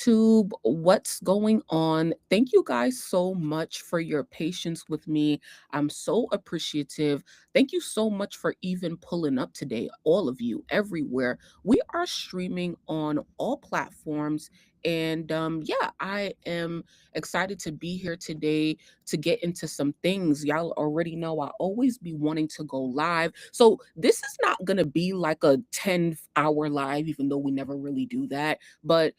YouTube, what's going on? Thank you guys so much for your patience with me. I'm so appreciative. Thank you so much for even pulling up today, all of you, everywhere. We are streaming on all platforms. And yeah, I am excited to be here today to get into some things. Y'all already know I always be wanting to go live. So this is not going to be like a 10-hour live, even though we never really do that. But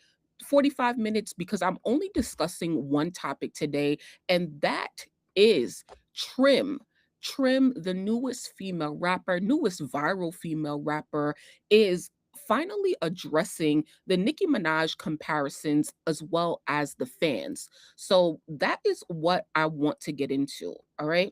45 minutes because I'm only discussing one topic today, and that is Trim. Trim, the newest female rapper, newest viral female rapper, is finally addressing the Nicki Minaj comparisons as well as the fans. So that is what I want to get into. All right.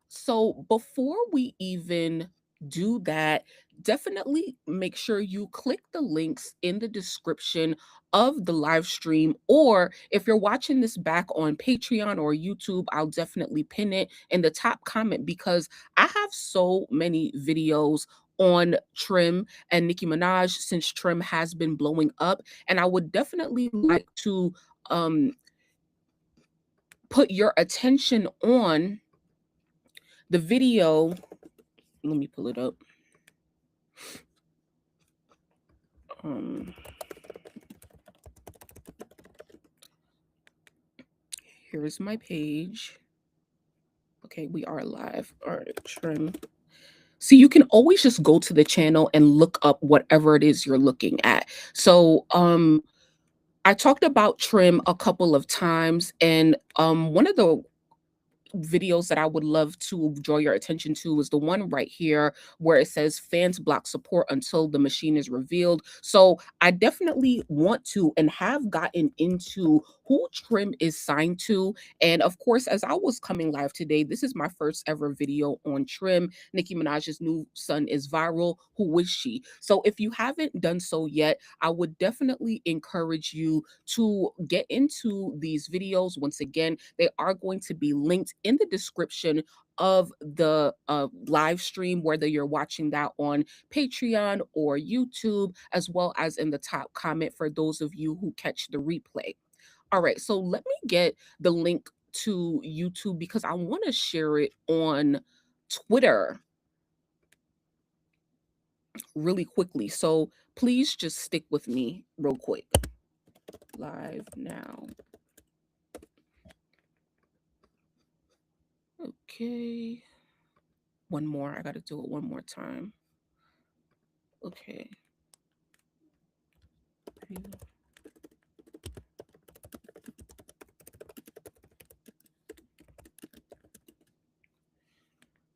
So before we even do that, definitely make sure you click the links in the description of the live stream. Or if you're watching this back on Patreon or YouTube, I'll definitely pin it in the top comment because I have so many videos on Trim and Nicki Minaj since Trim has been blowing up. And I would definitely like to put your attention on the video. Let me pull it up. Um, Here's my page. Okay, we are live. All right, Trim. So you can always just go to the channel and look up whatever it is you're looking at. So I talked about Trim a couple of times, and one of the videos that I would love to draw your attention to is the one right here where it says fans block support until the machine is revealed. So I definitely want to and have gotten into who Trim is signed to. And of course, as I was coming live today, this is my first ever video on Trim. Nicki Minaj's new son is viral. Who is she? So if you haven't done so yet, I would definitely encourage you to get into these videos. Once again, they are going to be linked in the description of the live stream, whether you're watching that on Patreon or YouTube, as well as in the top comment for those of you who catch the replay. All right, so let me get the link to YouTube because I want to share it on Twitter really quickly. So please just stick with me real quick. Live now. Okay. One more. I got to do it one more time. Okay.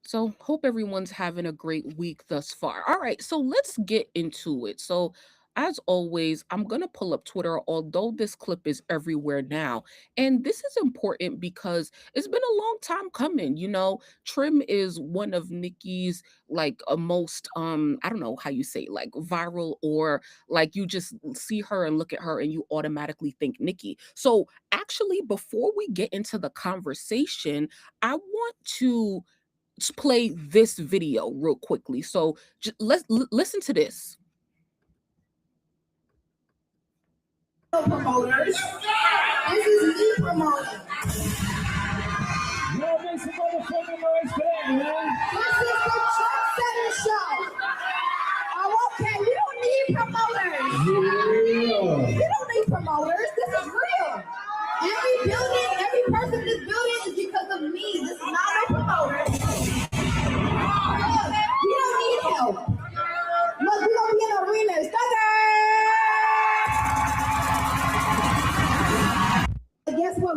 So, hope everyone's having a great week thus far. All right, so let's get into it. So, as always, I'm going to pull up Twitter, although this clip is everywhere now. And this is important because it's been a long time coming. You know, Trim is one of Nicki's like a most I don't know how you say it, like viral, or like you just see her and look at her and you automatically think Nicki. So, actually, before we get into the conversation, I want to play this video real quickly. So let's listen to this. Promoters. This is me promoting. Y'all make some motherfucking noise for that, man. This is the Trendsetter Show. Oh, okay, we don't need promoters. Yeah. We don't need promoters. This is real. Every building, every person in this building is because of me. This is not no promoters. Look, we don't need help. Look, we don't be in arenas. Guess what?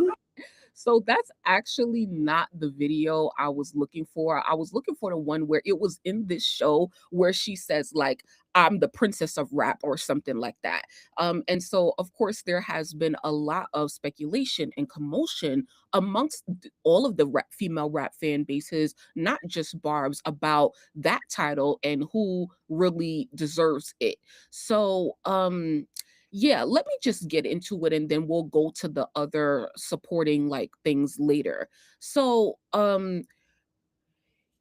So that's actually not the video I was looking for. I was looking for the one where it was in this show where she says like, I'm the princess of rap or something like that. And so, of course, there has been a lot of speculation and commotion amongst all of the female rap fan bases, not just Barb's, about that title and who really deserves it. So, yeah, let me just get into it and then we'll go to the other supporting like things later. So,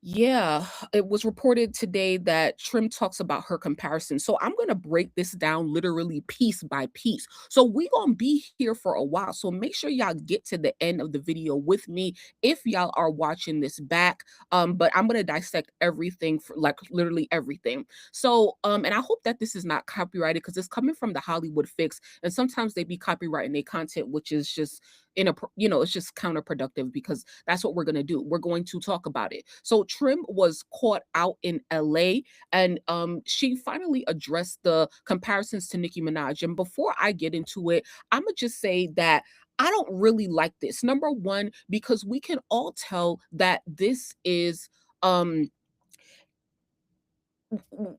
Yeah, it was reported today that Trim talks about her comparison. So I'm gonna break this down literally piece by piece. So we gonna be here for a while. So make sure y'all get to the end of the video with me if y'all are watching this back. But I'm gonna dissect everything for like literally everything. So and I hope that this is not copyrighted because it's coming from the Hollywood Fix, and sometimes they be copyrighting their content, which is just it's just counterproductive because that's what we're going to do. We're going to talk about it. So Trim was caught out in LA, and she finally addressed the comparisons to Nicki Minaj. And before I get into it, I'm going to just say that I don't really like this. Number one, because we can all tell that this is um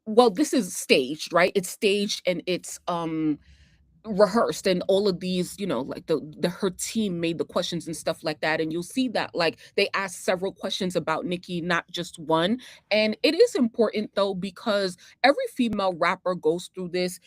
well, this is staged, right? It's staged and it's rehearsed, and all of these, like the her team made the questions and stuff like that, and you'll see that like they asked several questions about Nicki, not just one. And it is important though, because every female rapper goes through this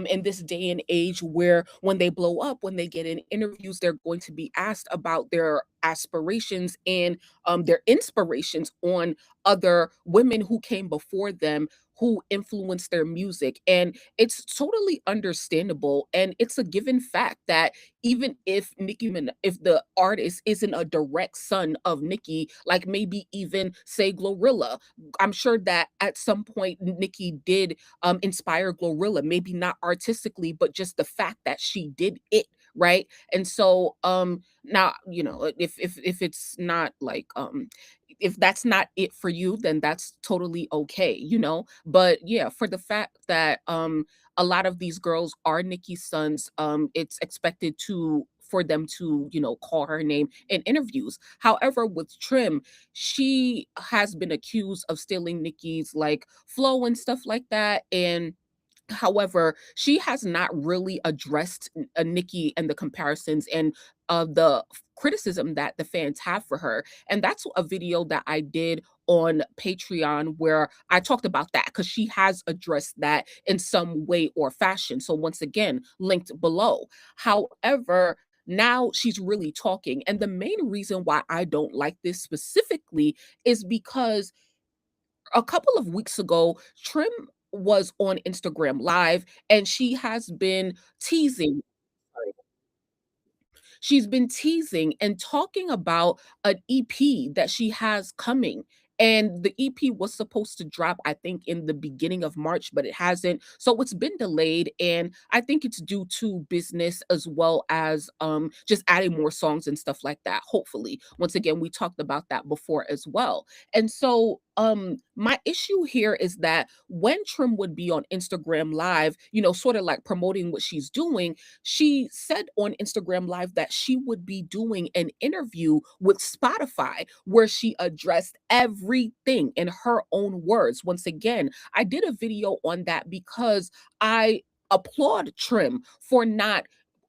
in this day and age, where when they blow up, when they get in interviews, they're going to be asked about their aspirations and their inspirations on other women who came before them, who influenced their music. And it's totally understandable, and it's a given fact that even if if the artist isn't a direct son of Nicki, like maybe even say Glorilla, I'm sure that at some point Nicki did inspire Glorilla, maybe not artistically, but just the fact that she did it, right? And so now, if it's not like if that's not it for you, then that's totally okay. But yeah, for the fact that a lot of these girls are Nicki's sons, it's expected to for them to, call her name in interviews. However, with Trim, she has been accused of stealing Nicki's like flow and stuff like that. And however, she has not really addressed Nicki and the comparisons and the criticism that the fans have for her. And that's a video that I did on Patreon where I talked about that, because she has addressed that in some way or fashion. So once again, linked below. However, now she's really talking. And the main reason why I don't like this specifically is because a couple of weeks ago, Trim was on Instagram Live, and she's been teasing and talking about an EP that she has coming. And the EP was supposed to drop, I think, in the beginning of March, but it hasn't. So it's been delayed. And I think it's due to business, as well as just adding more songs and stuff like that. Hopefully. Once again, we talked about that before as well. And so my issue here is that when Trim would be on Instagram Live, sort of like promoting what she's doing, she said on Instagram Live that she would be doing an interview with Spotify where she addressed everything in her own words. Once again, I did a video on that because I applaud Trim for not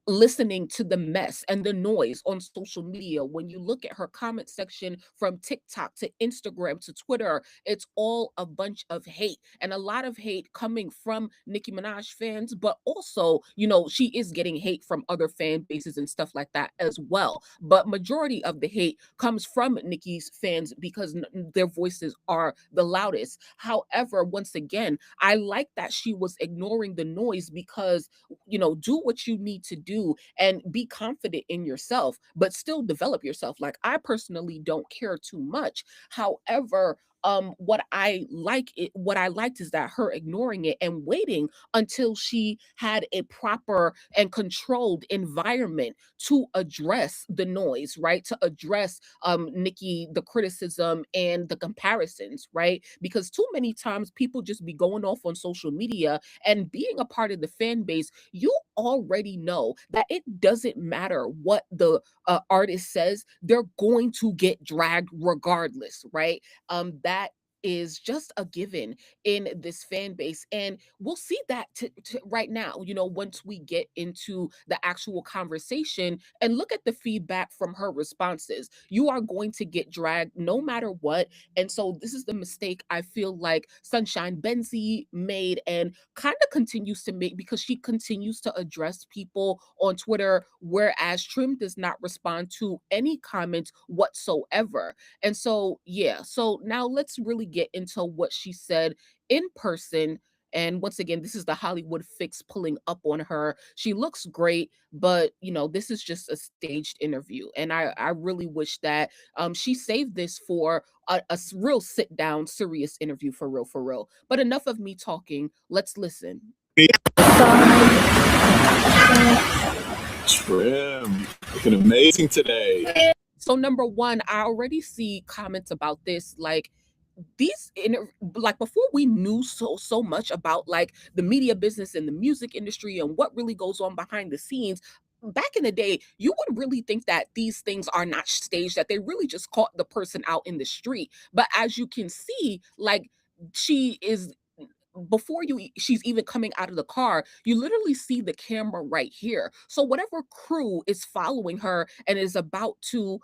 listening to the mess and the noise on social media. When you look at her comment section from TikTok to Instagram to Twitter, it's all a bunch of hate, and a lot of hate coming from Nicki Minaj fans, but also, she is getting hate from other fan bases and stuff like that as well. But majority of the hate comes from Nicki's fans because their voices are the loudest. However, once again, I like that she was ignoring the noise because, do what you need to do and be confident in yourself, but still develop yourself. Like, I personally don't care too much. However, what I liked is that her ignoring it and waiting until she had a proper and controlled environment to address the noise, right? To address Nicki, the criticism and the comparisons, right? Because too many times people just be going off on social media, and being a part of the fan base, you already know that it doesn't matter what the artist says, they're going to get dragged regardless, right? That is just a given in this fan base. And we'll see that right now, once we get into the actual conversation and look at the feedback from her responses. You are going to get dragged no matter what. And so this is the mistake I feel like Sunshine Benzi made and kind of continues to make, because she continues to address people on Twitter, whereas Trim does not respond to any comments whatsoever. And so, yeah, so now let's really get into what she said in person. And once again, this is the Hollywood fix pulling up on her. She looks great, but this is just a staged interview. And I really wish that she saved this for a real sit down, serious interview for real, for real. But enough of me talking. Let's listen. Trim, looking amazing today. So number one, I already see comments about this, like like before we knew so much about like the media business and the music industry and what really goes on behind the scenes. Back in the day, you would really think that these things are not staged, that they really just caught the person out in the street. But as you can see, like she is, before she's even coming out of the car, you literally see the camera right here. So whatever crew is following her and is about to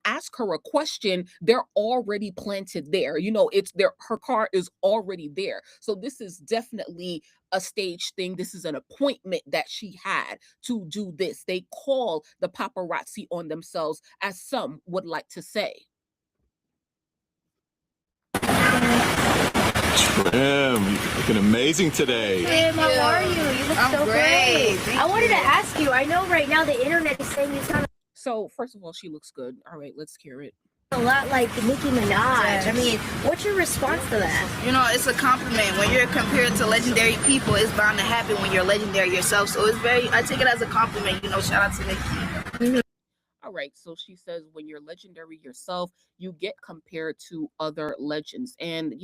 ask her a question, they're already planted there. It's there, her car is already there. So this is definitely a stage thing. This is an appointment that she had to do this. They call the paparazzi on themselves, as some would like to say. Trim, looking amazing today. Trim, how are you? You look so great. I wanted to ask you, I know right now the internet is saying you sound So first of all, she looks good. All right, let's hear it. a lot like Nicki Minaj. I mean, what's your response to that? It's a compliment. When you're compared to legendary people, it's bound to happen when you're legendary yourself. So I take it as a compliment, shout out to Nicki. All right, so she says when you're legendary yourself, you get compared to other legends. And,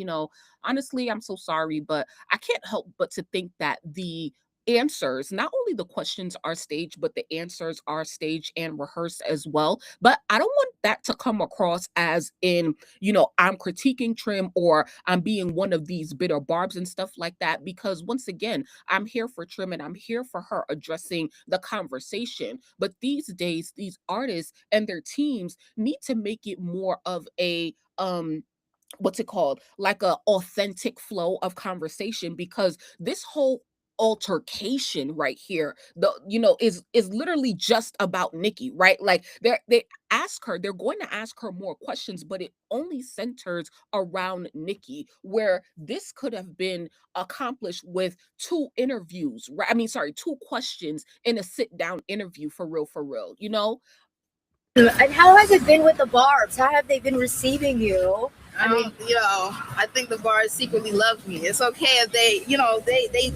honestly, I'm so sorry, but I can't help but to think that the answers, not only the questions are staged, but the answers are staged and rehearsed as well. But I don't want that to come across as in, I'm critiquing Trim or I'm being one of these bitter barbs and stuff like that. Because once again, I'm here for Trim and I'm here for her addressing the conversation. But these days, these artists and their teams need to make it more of a what's it called, like a authentic flow of conversation, because this whole altercation right here, is literally just about Nicki, right? Like they're going to ask her more questions, but it only centers around Nicki, where this could have been accomplished with two interviews, right? I mean, sorry, two questions in a sit down interview, for real, And how has it been with the Barbs? How have they been receiving you? I think the bars secretly love me. It's okay if they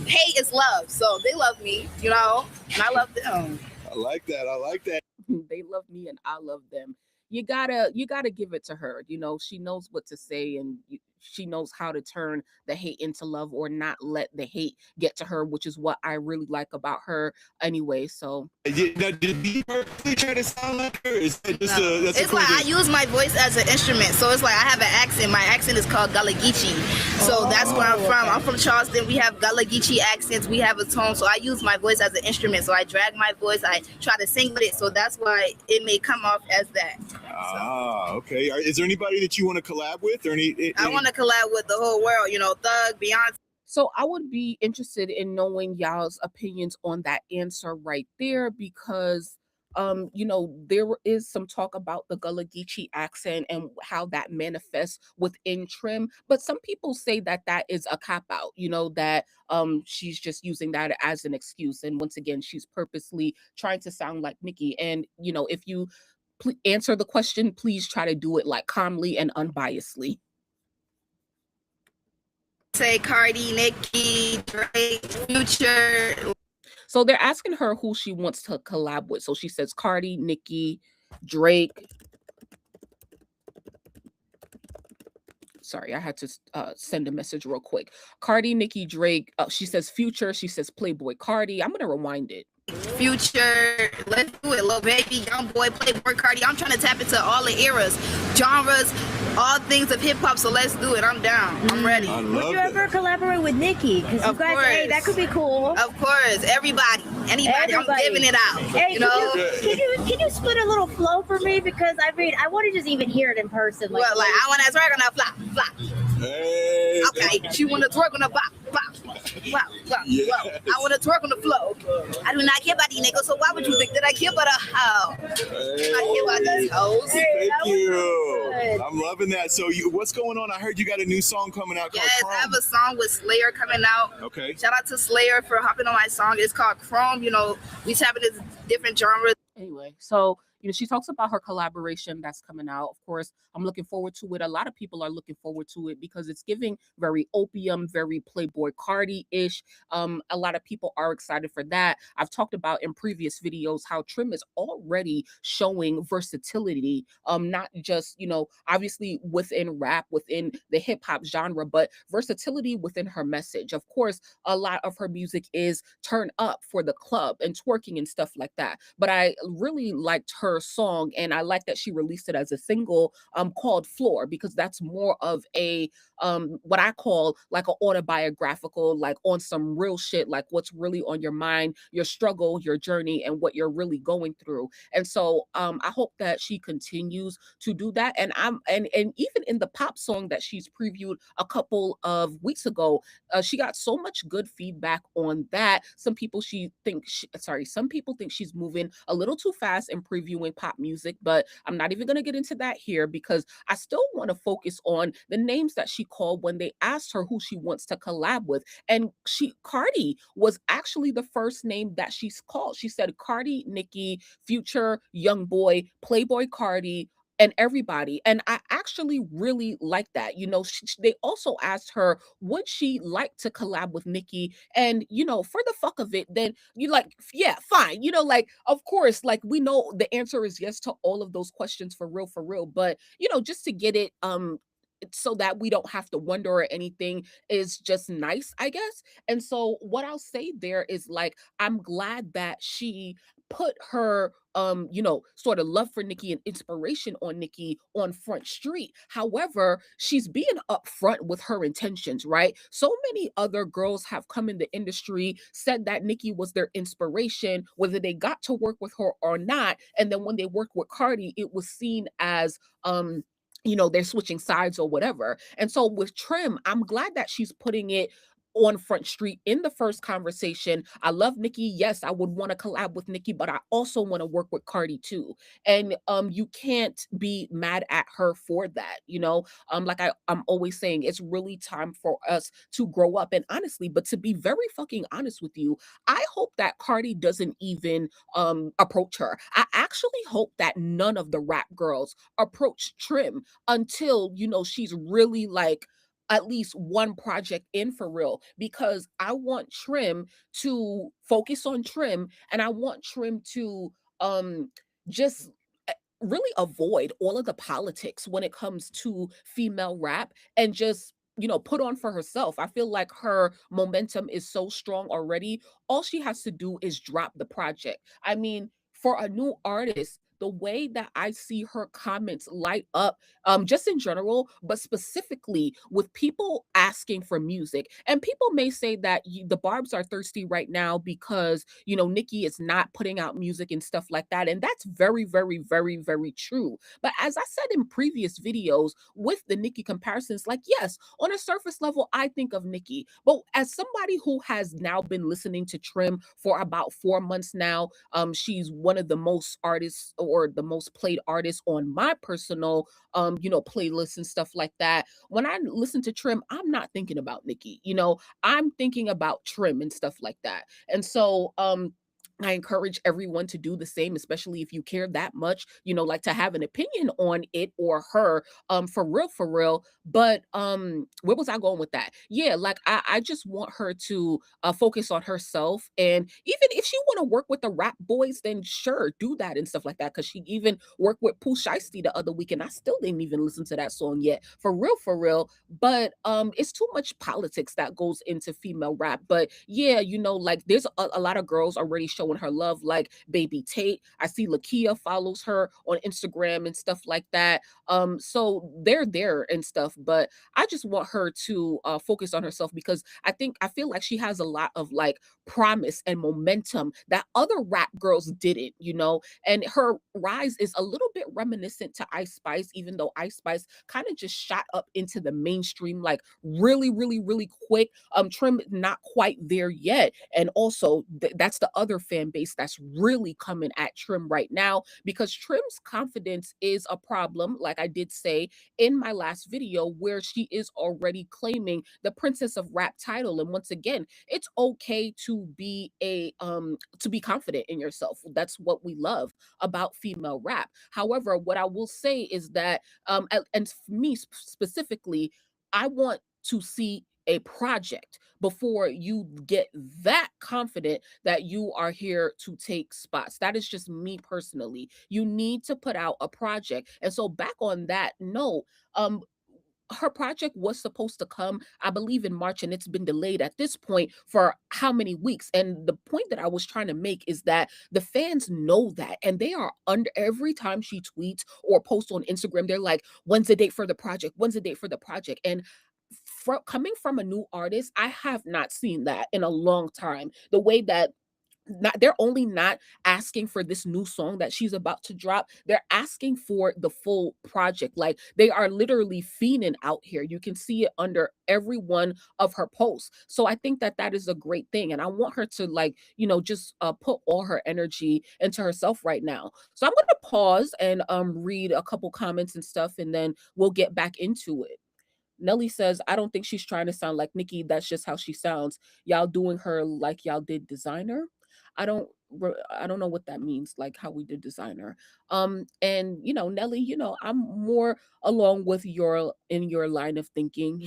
hate is love. So they love me, and I love them. I like that. They love me and I love them. You gotta give it to her. She knows what to say, and she knows how to turn the hate into love, or not let the hate get to her, which is what I really like about her anyway. So Did you purposely try to sound like her? Is that just that's It's like I use my voice as an instrument. So it's like I have an accent. My accent is called Gullah Geechee. So that's where I'm from. I'm from Charleston. We have Gullah Geechee accents. We have a tone. So I use my voice as an instrument. So I drag my voice. I try to sing with it. So that's why it may come off as that. Okay. Is there anybody that you want to collab with, or I want to collab with the whole world. Thug, Beyonce. So I would be interested in knowing y'all's opinions on that answer right there, because there is some talk about the Gullah Geechee accent and how that manifests within Trim, but some people say that that is a cop out, that she's just using that as an excuse. And once again, she's purposely trying to sound like Nicki. And if you answer the question, please try to do it like calmly and unbiasedly. Say Cardi, Nicki, Drake, Future. So they're asking her who she wants to collab with. So she says Cardi, Nicki, Drake. Sorry, I had to send a message real quick. Cardi, Nicki, Drake. She says Future. She says Playboy Cardi. I'm going to rewind it. Future, let's do it. Lil Baby, Young Boy, Playboy Cardi. I'm trying to tap into all the eras, genres, all things of hip hop. So let's do it. I'm down. I'm ready. I Would love you it. ever collaborate with Nicki? Because you Of guys, hey, that course. could be cool. Of course, everybody, anybody. I'm Everybody. giving it out. Hey, You know, can you split a little flow for me? Because I mean, I want to just even hear it in person. well, like I want to twerk on the flop, flop. Hey, Okay, she want to twerk on the flop, flop, flop, flop. Yeah. Well, I want to twerk on the flow. I do not care about these niggas, so why would you think that I care about a hoe? I care about these hoes. Thank that was you. good. I'm loving that. So, what's going on? I heard you got a new song coming out called Yes, Chrome. I have a song with Slayer coming out. Okay. Shout out to Slayer for hopping on my song. It's called Chrome. You know, we tapping into different genres. Anyway, so she talks about her collaboration that's coming out. Of course, I'm looking forward to it. A lot of people are looking forward to it because it's giving very opium, very Playboy Cardi-ish. A lot of people are excited for that. I've talked about in previous videos how Trim is already showing versatility, not just, obviously within rap, within the hip hop genre, but versatility within her message. Of course, a lot of her music is turn up for the club and twerking and stuff like that. But I really liked her song, and I like that she released it as a single called Floor, because that's more of a what I call like an autobiographical, like on some real shit, like what's really on your mind, your struggle, your journey, and what you're really going through. And so I hope that she continues to do that. And even in the pop song that she's previewed a couple of weeks ago, she got so much good feedback on that. Some people some people think she's moving a little too fast in previewing pop music, but I'm not even going to get into that here because I still want to focus on the names that she called when they asked her who she wants to collab with. And Cardi was actually the first name that she's called. She said Cardi, Nicki, Future, Young Boy, Playboy Cardi, and everybody. And I actually really like that. They also asked her, would she like to collab with Nicki? And, for the fuck of it, then you like, yeah, fine. Like, of course, like we know the answer is yes to all of those questions for real, for real. But, just to get it, so that we don't have to wonder or anything is just nice, I guess. And so what I'll say there is like, I'm glad that she put her sort of love for Nicki and inspiration on Nicki on Front Street. However, she's being upfront with her intentions, right? So many other girls have come in the industry, said that Nicki was their inspiration, whether they got to work with her or not. And then when they worked with Cardi, it was seen as they're switching sides or whatever. And so with Trim, I'm glad that she's putting it on Front Street in the first conversation. I love Nicki. Yes, I would want to collab with Nicki, but I also want to work with Cardi too. And you can't be mad at her for that. Like I'm always saying, it's really time for us to grow up. And honestly, but to be very fucking honest with you, I hope that Cardi doesn't even approach her. I actually hope that none of the rap girls approach Trim until she's really like at least one project in for real, because I want Trim to focus on Trim, and I want Trim to just really avoid all of the politics when it comes to female rap and just put on for herself. I feel like her momentum is so strong already. All she has to do is drop the project. I mean, for a new artist, the way that I see her comments light up, just in general, but specifically with people asking for music. And people may say that the Barbs are thirsty right now because, Nicki is not putting out music and stuff like that. And that's very, very, very, very true. But as I said in previous videos with the Nicki comparisons, like, yes, on a surface level, I think of Nicki. But as somebody who has now been listening to Trim for about 4 months now, she's one of the most artists or the most played artists on my personal playlists and stuff like that. When I listen to Trim, I'm not thinking about Nicki. I'm thinking about Trim and stuff like that. And so I encourage everyone to do the same, especially if you care that much, like to have an opinion on it or her, for real, for real. But where was I going with that? Yeah, like I just want her to focus on herself. And even if she want to work with the rap boys, then sure, do that and stuff like that. Cause she even worked with Pooh Shiesty the other week, and I still didn't even listen to that song yet. For real, for real. But it's too much politics that goes into female rap. But yeah, like there's a lot of girls already showing showing her love, like Baby Tate. I see Lakia follows her on Instagram and stuff like that. So they're there and stuff, but I just want her to focus on herself because I feel like she has a lot of like promise and momentum that other rap girls didn't, you know. And her rise is a little bit reminiscent to Ice Spice, even though Ice Spice kind of just shot up into the mainstream like really, really, really quick. Trim not quite there yet, and also that's the other fan base that's really coming at Trim right now because Trim's confidence is a problem, like I did say in my last video, where she is already claiming the Princess of Rap title. And once again, it's okay to be confident in yourself. That's what we love about female rap. However, what I will say is that and for me specifically, I want to see a project before you get that confident that you are here to take spots. That is just me personally. You need to put out a project. And so back on that note, um her project was supposed to come, I believe, in March, and it's been delayed at this point for how many weeks? And the point that I was trying to make is that the fans know that, and they are under every time she tweets or posts on Instagram, they're like, "When's the date for the project? When's the date for the project?" And coming from a new artist, I have not seen that in a long time. The way that they're only not asking for this new song that she's about to drop. They're asking for the full project. Like they are literally fiending out here. You can see it under every one of her posts. So I think that that is a great thing, and I want her to like just put all her energy into herself right now. So I'm gonna pause and read a couple comments and stuff, and then we'll get back into it. Nelly says, I don't think she's trying to sound like Nicki. That's just how she sounds. Y'all doing her like y'all did designer. I don't know what that means, like how we did designer. And Nelly, I'm more along with your line of thinking,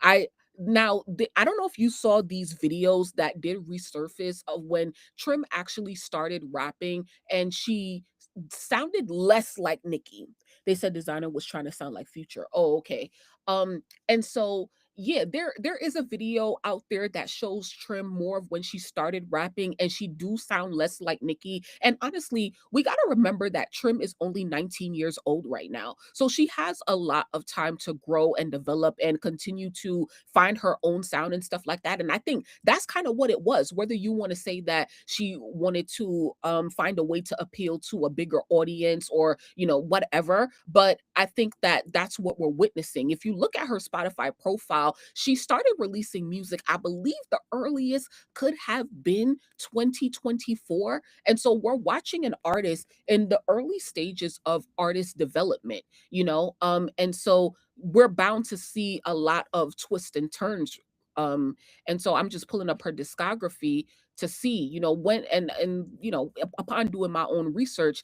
I I don't know if you saw these videos that did resurface of when Trim actually started rapping and she sounded less like Nicki. They said designer was trying to sound like Future. Oh, okay. And so yeah, there is a video out there that shows Trim more of when she started rapping, and she do sound less like Nicki. And honestly, we got to remember that Trim is only 19 years old right now. So she has a lot of time to grow and develop and continue to find her own sound and stuff like that. And I think that's kind of what it was, whether you want to say that she wanted to find a way to appeal to a bigger audience or whatever. But I think that that's what we're witnessing. If you look at her Spotify profile, she started releasing music, I believe the earliest could have been 2024. And so we're watching an artist in the early stages of artist development, and so we're bound to see a lot of twists and turns. And so I'm just pulling up her discography to see, when and upon doing my own research,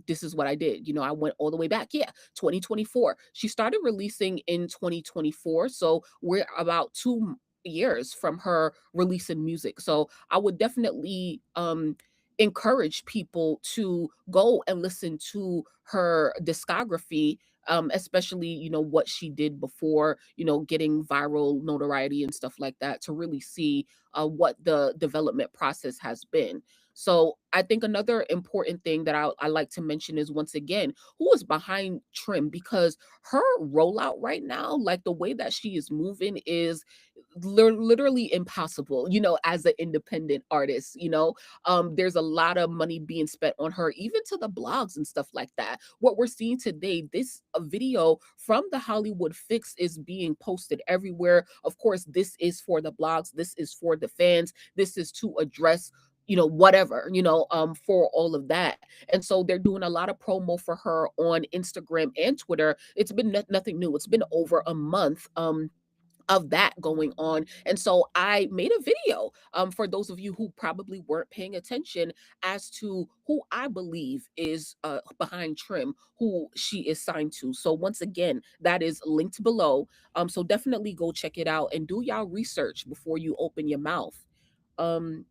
this is what I did. I went all the way back. Yeah, 2024. She started releasing in 2024. So we're about 2 years from her releasing music. So I would definitely encourage people to go and listen to her discography, especially what she did before getting viral notoriety and stuff like that, to really see what the development process has been. So I think another important thing that I like to mention is, once again, who is behind Trim, because her rollout right now, like the way that she is moving, is literally impossible, as an independent artist. There's a lot of money being spent on her, even to the blogs and stuff like that. What we're seeing today, this video from the Hollywood Fix is being posted everywhere. Of course, this is for the blogs, this is for the fans, this is to address whatever, for all of that. And so they're doing a lot of promo for her on Instagram and Twitter. It's been nothing new. It's been over a month of that going on. And so I made a video for those of you who probably weren't paying attention, as to who I believe is behind Trim, who she is signed to. So once again, that is linked below. So definitely go check it out and do y'all research before you open your mouth. um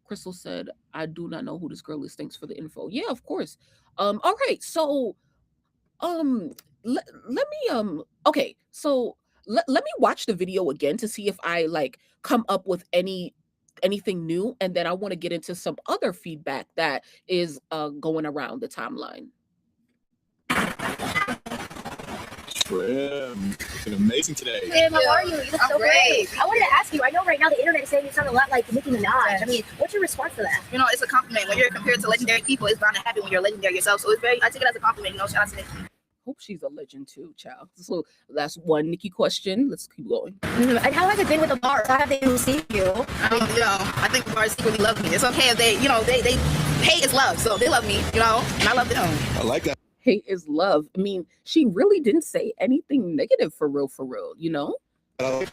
Crystal said, I do not know who this girl is. Thanks for the info. Yeah, of course. All right. So um let me okay, so let me watch the video again to see if I like come up with any anything new, and then I want to get into some other feedback that is going around the timeline. Trim, looking amazing today. Tim, how are you? You look so great. I wanted to ask you, I know right now the internet is saying you sound a lot like Nicki Minaj. I mean, what's your response to that? You know, it's a compliment. When you're compared to legendary people, it's bound to happen when you're legendary yourself. So I take it as a compliment. You know, shout out to Nicki. Hope she's a legend too, child. So that's one Nicki question. Let's keep going. And how has it been with the bars? How have they received you? I think the bars secretly love me. It's okay if they hate is love, so they love me, and I love them. I like that. Hate is love. I mean, she really didn't say anything negative for real, Well, I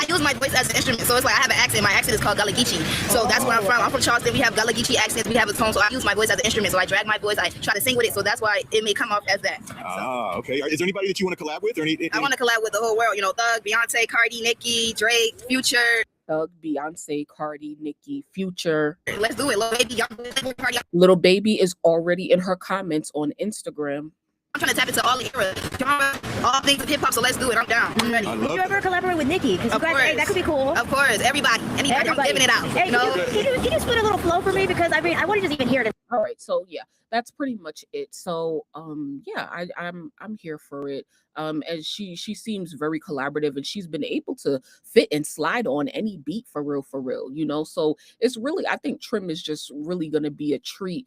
use my voice as an instrument, so it's like I have an accent. My accent is called Galagichi, so that's where I'm from. I'm from Charleston. We have Galagichi accents. We have a tone, so I use my voice as an instrument. So I drag my voice. I try to sing with it, so that's why it may come off as that. Okay. Is there anybody that you want to collab with, or anything? I want to collab with the whole world. Thug, Beyonce, Cardi, Nicki, Drake, Future. Thug, Beyonce, Cardi, Nicki, Future. Let's do it, little baby. Cardi. Little baby is already in her comments on Instagram. I'm trying to tap into all the era, genre, all things of hip hop. So let's do it. I'm down. I'm ready. Would you ever collaborate with Nicki? Because you guys, hey, that could be cool. Of course, everybody, anybody. I'm giving it out. Hey, can you split a little flow for me? Because I mean, I want to just even hear it. All right, so yeah, that's pretty much it. So yeah, I'm here for it. And she seems very collaborative, and she's been able to fit and slide on any beat for real. So it's really, I think Trim is just really gonna be a treat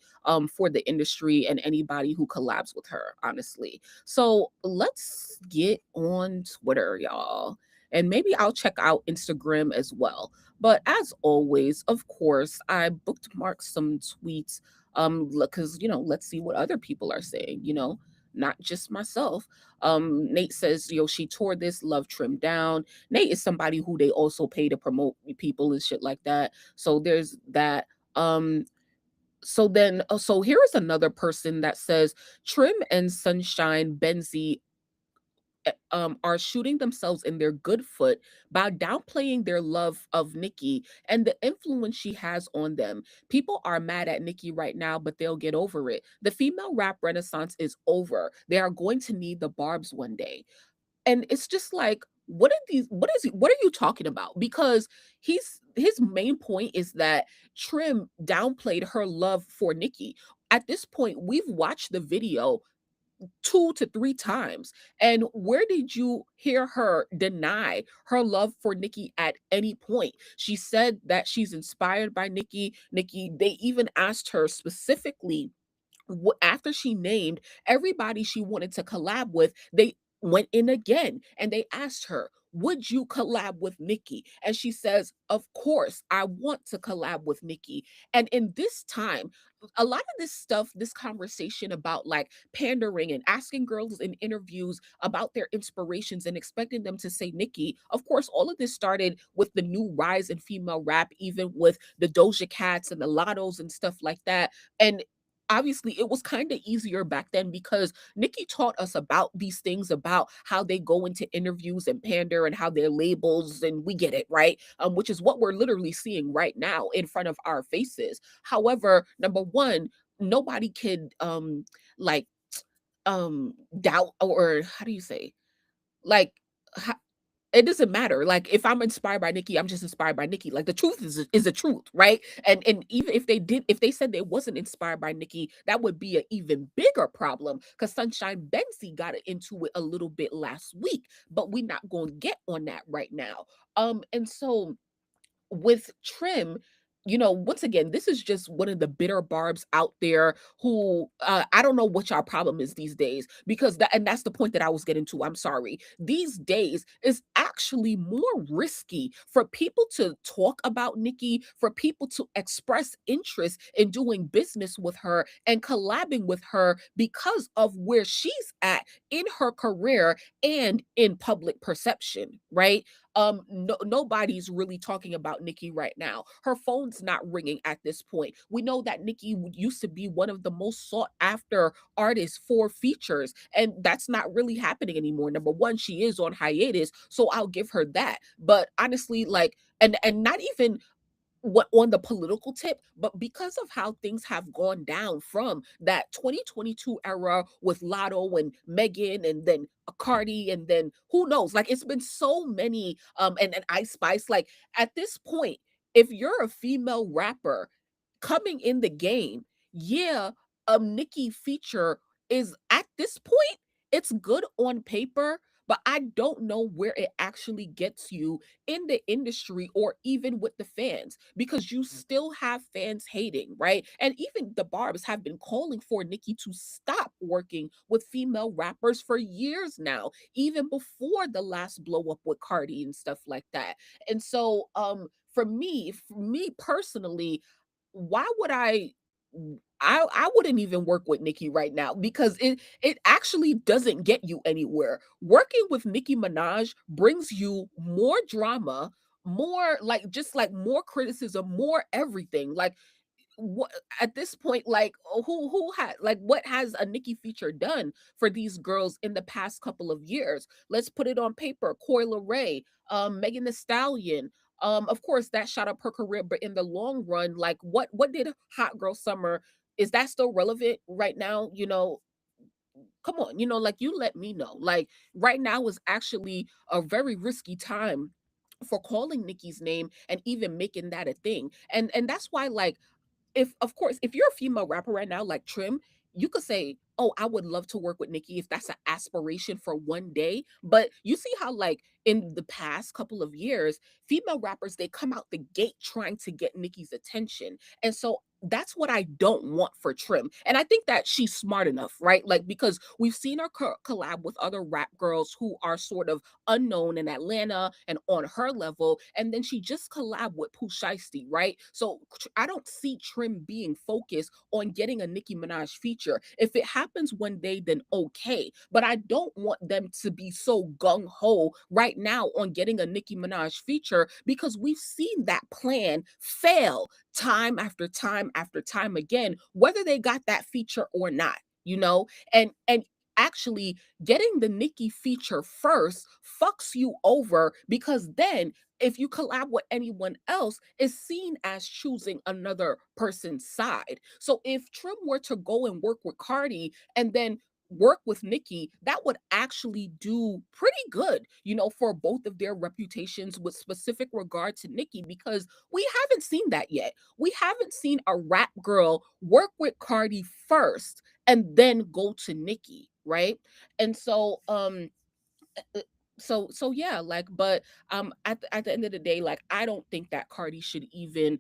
for the industry and anybody who collabs with her, honestly. So let's get on Twitter, y'all. And maybe I'll check out Instagram as well. But as always, of course, I bookmarked some tweets because let's see what other people are saying, not just myself. Nate says, she tore this, love Trim down. Nate is somebody who they also pay to promote people and shit like that. So there's that. So here is another person that says Trim and Sunshine Benzi are shooting themselves in their good foot by downplaying their love of Nicki and the influence she has on them. People are mad at Nicki right now, but they'll get over it. The female rap renaissance is over. They are going to need the barbs one day. And it's just like, what are you talking about? Because his main point is that Trim downplayed her love for Nicki. At this point, we've watched the video 2 to 3 times. And where did you hear her deny her love for Nicki at any point? She said that she's inspired by Nicki. They even asked her specifically after she named everybody she wanted to collab with. They went in again and they asked her, would you collab with Nicki? And she says, of course, I want to collab with Nicki. And in this time, a lot of this stuff, this conversation about like pandering and asking girls in interviews about their inspirations and expecting them to say Nicki, of course, all of this started with the new rise in female rap, even with the Doja Cats and the Lottos and stuff like that. And obviously it was kind of easier back then because Nicki taught us about these things, about how they go into interviews and pander and how they're labels, and we get it, right? Which is what we're literally seeing right now in front of our faces. However, number one, nobody could like doubt, or how do you say, like, it doesn't matter. Like, if I'm inspired by Nicki, I'm just inspired by Nicki. Like, the truth is the truth, right? And even if they said they wasn't inspired by Nicki, that would be an even bigger problem, because Sunshine Benzi got into it a little bit last week, but we're not going to get on that right now. And so with Trim, once again, this is just one of the bitter barbs out there who I don't know what y'all problem is these days, because that's the point that I was getting to. I'm sorry. These days is actually more risky for people to talk about Nicki, for people to express interest in doing business with her and collabing with her because of where she's at in her career and in public perception, right? Nobody's really talking about Nicki right now. Her phone's not ringing at this point. We know that Nicki used to be one of the most sought after artists for features, and that's not really happening anymore. Number one, she is on hiatus, so I'll give her that. But honestly, like, and not even what on the political tip, but because of how things have gone down from that 2022 era with Lotto and Megan and then Cardi and then who knows, like it's been so many and Ice Spice, like at this point, if you're a female rapper coming in the game, yeah, Nicki feature is at this point, it's good on paper, but I don't know where it actually gets you in the industry or even with the fans because you still have fans hating, right? And even the Barbs have been calling for Nicki to stop working with female rappers for years now, even before the last blow up with Cardi and stuff like that. And so for me personally, why would I wouldn't even work with Nicki right now because it actually doesn't get you anywhere. Working with Nicki Minaj brings you more drama, more like just like more criticism, more everything. Like what at this point, like who had like what has a Nicki feature done for these girls in the past couple of years? Let's put it on paper. Coil Ray, Megan Thee Stallion. Of course that shot up her career, but in the long run, like what did Hot Girl Summer? Is that still relevant right now? Come on, like you let me know. Like right now is actually a very risky time for calling Nicki's name and even making that a thing. And that's why like if of course, if you're a female rapper right now, like Trim, you could say, "Oh, I would love to work with Nicki if that's an aspiration for one day." But you see how, like, in the past couple of years, female rappers they come out the gate trying to get Nicki's attention, and so that's what I don't want for Trim. And I think that she's smart enough, right? Like because we've seen her collab with other rap girls who are sort of unknown in Atlanta and on her level. And then she just collabed with Pooh Shiesty, right? So I don't see Trim being focused on getting a Nicki Minaj feature. If it happens one day, then okay. But I don't want them to be so gung ho right now on getting a Nicki Minaj feature because we've seen that plan fail time after time after time again, whether they got that feature or not, and actually getting the Nicki feature first fucks you over because then if you collab with anyone else, is seen as choosing another person's side. So if Trim were to go and work with Cardi and then work with Nicki, that would actually do pretty good, for both of their reputations with specific regard to Nicki, because we haven't seen that yet. We haven't seen a rap girl work with Cardi first and then go to Nicki, right? And uh, so yeah, like, but at the end of the day, like I don't think that Cardi should even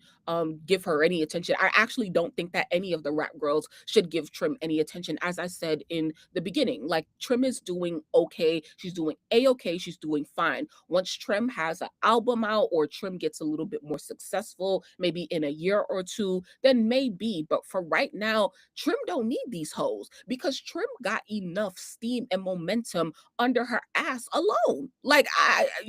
give her any attention. I actually don't think that any of the rap girls should give Trim any attention. As I said in the beginning, like Trim is doing okay, she's doing a-okay, she's doing fine. Once Trim has an album out or Trim gets a little bit more successful, maybe in a year or two, then maybe. But for right now, Trim don't need these hoes because Trim got enough steam and momentum under her ass alone. Like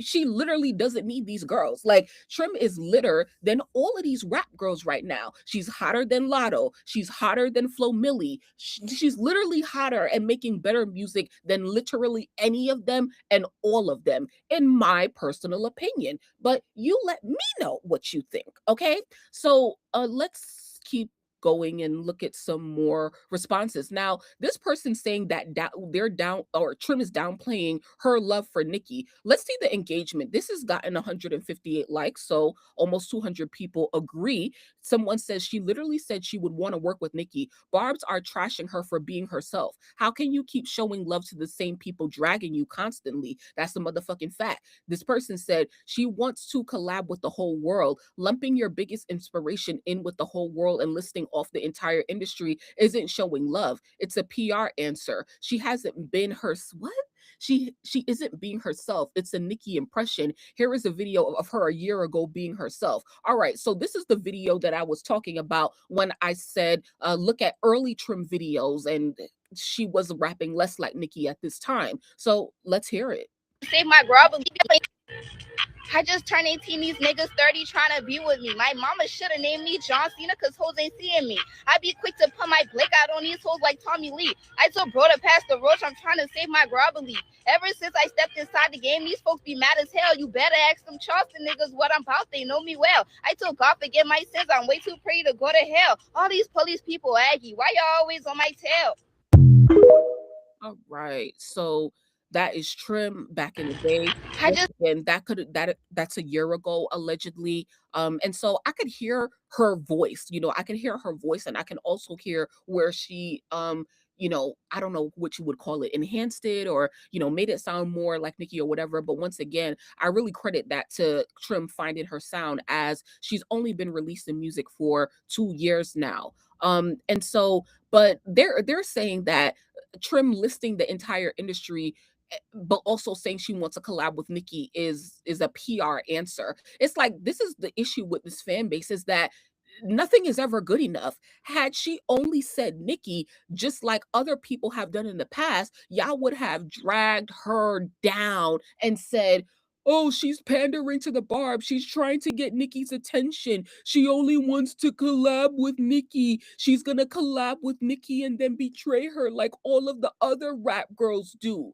she literally doesn't need these girls. Like Trim is litter than all of these rap girls right now. She's hotter than Lotto. She's hotter than Flo Milli. She's literally hotter and making better music than literally any of them and all of them, in my personal opinion. But you let me know what you think, okay? So let's keep going and look at some more responses. Now, this person saying that they're down or Trim is downplaying her love for Nicki. Let's see the engagement. This has gotten 158 likes, so almost 200 people agree. Someone says she literally said she would want to work with Nicki. Barbs are trashing her for being herself. How can you keep showing love to the same people dragging you constantly? That's the motherfucking fact. This person said she wants to collab with the whole world. Lumping your biggest inspiration in with the whole world and listing off the entire industry isn't showing love. It's a PR answer. She hasn't been her what? She isn't being herself. It's a Nicki impression. Here is a video of her a year ago being herself. All right, so this is the video that I was talking about when I said look at early Trim videos, and she was rapping less like Nicki at this time. So let's hear it. Save my girl, I believe I just turned 18, these niggas 30 trying to be with me. My mama should have named me John Cena because hoes ain't seeing me. I be quick to put my blick out on these hoes like Tommy Lee. I told bro to pass the roach, I'm trying to save my grovelly. Ever since I stepped inside the game, these folks be mad as hell. You better ask them Charleston niggas what I'm about, they know me well. I told God forgive my sins, I'm way too pretty to go to hell. All these police people aggy, why y'all always on my tail? All right. So that is Trim back in the day. I Once just again, that's a year ago allegedly. And so I could hear her voice. I can hear her voice, and I can also hear where she I don't know what you would call it, enhanced it, or made it sound more like Nicki or whatever. But once again, I really credit that to Trim finding her sound, as she's only been releasing music for 2 years now. And so, but they're saying that Trim listing the entire industry, but also saying she wants to collab with Nicki is a PR answer. It's like, this is the issue with this fan base, is that nothing is ever good enough. Had she only said Nicki, just like other people have done in the past, y'all would have dragged her down and said, "Oh, she's pandering to the Barb. She's trying to get Nicki's attention. She only wants to collab with Nicki. She's gonna collab with Nicki and then betray her like all of the other rap girls do."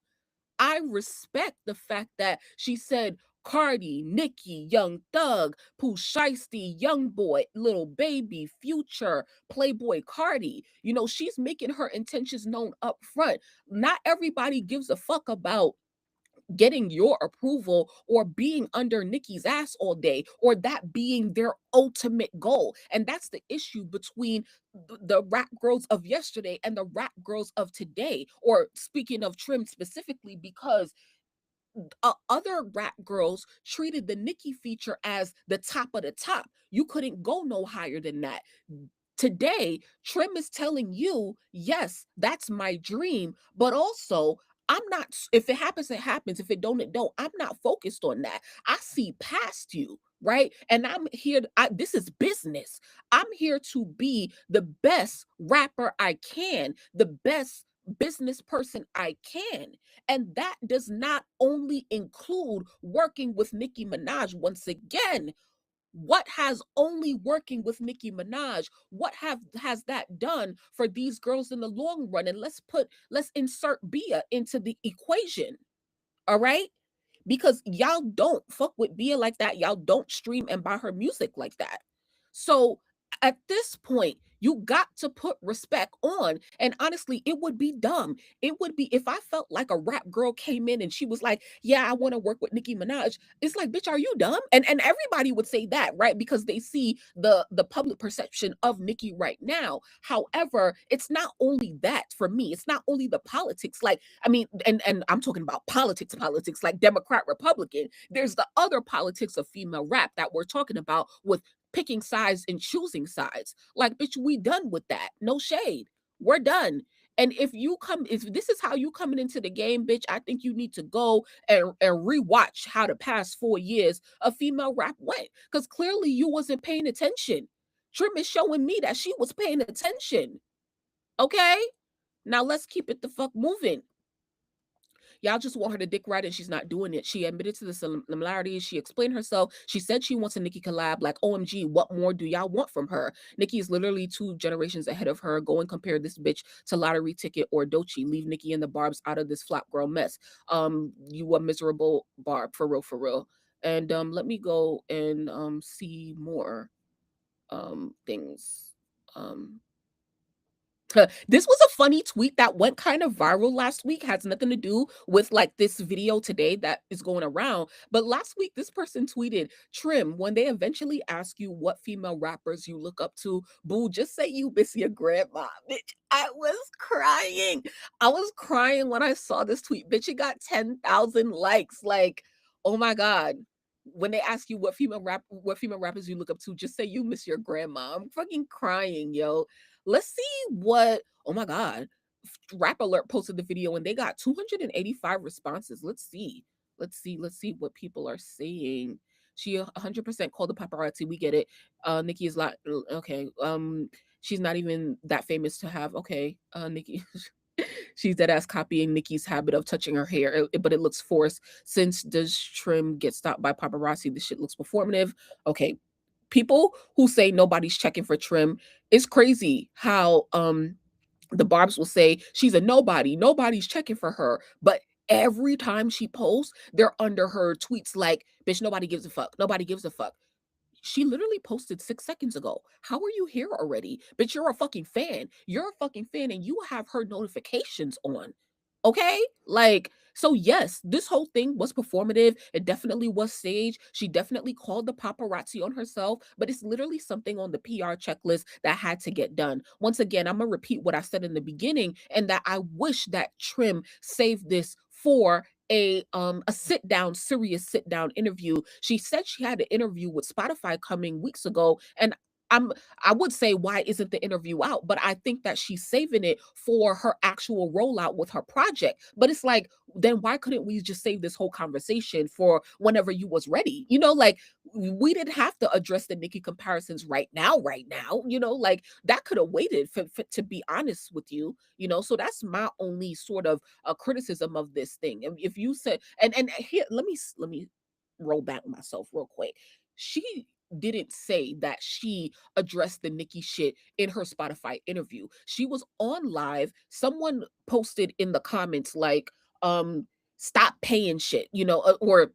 I respect the fact that she said Cardi, Nicki, Young Thug, Pooh Shiesty, Young Boy, Little Baby, Future, Playboy Cardi. She's making her intentions known up front. Not everybody gives a fuck about getting your approval or being under Nicki's ass all day, or that being their ultimate goal. And that's the issue between the rap girls of yesterday and the rap girls of today. Or speaking of Trim specifically, because other rap girls treated the Nicki feature as the top of the top. You couldn't go no higher than that. Today, Trim is telling you, yes, that's my dream, but also, I'm not, if it happens, it happens. If it don't, it don't. I'm not focused on that. I see past you, right? And I'm here, this is business. I'm here to be the best rapper I can, the best business person I can. And that does not only include working with Nicki Minaj. Once again, what has only working with Nicki Minaj, what has that done for these girls in the long run? And let's insert Bia into the equation. All right? Because y'all don't fuck with Bia like that. Y'all don't stream and buy her music like that. So at this point, you got to put respect on. And honestly, it would be dumb. It would be, if I felt like a rap girl came in and she was like, "Yeah, I want to work with Nicki Minaj." It's like, bitch, are you dumb? And everybody would say that, right? Because they see the public perception of Nicki right now. However, it's not only that for me. It's not only the politics. Like, I mean, and I'm talking about politics, like Democrat, Republican. There's the other politics of female rap that we're talking about, with picking sides and choosing sides. Like, bitch, we done with that. No shade. We're done. And if this is how you coming into the game, bitch, I think you need to go and rewatch how the past 4 years of female rap went. Because clearly you wasn't paying attention. Trim is showing me that she was paying attention. Okay? Now let's keep it the fuck moving. Y'all just want her to dick ride, and she's not doing it. She admitted to the similarities. She explained herself. She said she wants a Nicki collab. Like, OMG, what more do y'all want from her? Nicki is literally 2 generations ahead of her. Go and compare this bitch to Lottery Ticket or Doechii. Leave Nicki and the Barbs out of this flop girl mess. You a miserable Barb, for real, for real. And let me go and see more things. This was a funny tweet that went kind of viral last week. Has nothing to do with like this video today that is going around. But last week, this person tweeted, "Trim, when they eventually ask you what female rappers you look up to, boo, just say you miss your grandma." Bitch, I was crying. I was crying when I saw this tweet. Bitch, it got 10,000 likes. Like, oh my God. When they ask you what female rappers you look up to, just say you miss your grandma. I'm fucking crying, yo. Let's see what, oh my God, Rap Alert posted the video and they got 285 responses. Let's see. Let's see what people are saying. She 100% called the paparazzi. We get it. Nicki is like, okay. She's not even that famous to have. Okay. Nicki. She's dead ass copying Nicki's habit of touching her hair, but it looks forced. Since does trim get stopped by paparazzi? This shit looks performative. Okay, people who say nobody's checking for trim, it's crazy how the Barbs will say she's a nobody, nobody's checking for her, but every time she posts, they're under her tweets like, bitch, nobody gives a fuck, nobody gives a fuck. She literally posted 6 seconds ago. How are you here already? Bitch, you're a fucking fan. You're a fucking fan and you have her notifications on. Okay? Like, so yes, this whole thing was performative. It definitely was staged. She definitely called the paparazzi on herself, but it's literally something on the PR checklist that had to get done. Once again, I'm gonna repeat what I said in the beginning, and that I wish that Trim saved this for a sit down, serious sit down interview. She said she had an interview with Spotify coming weeks ago, and I'm I would say why isn't the interview out? But I think that she's saving it for her actual rollout with her project. But it's like, then why couldn't we just save this whole conversation for whenever you was ready? Like we didn't have to address the Nicki comparisons right now, like that could have waited for to be honest with you, so that's my only sort of a criticism of this thing. If you said, and here, let me roll back myself real quick. She didn't say that she addressed the Nicki shit in her Spotify interview. She was on live. Someone posted in the comments like, stop paying shit, or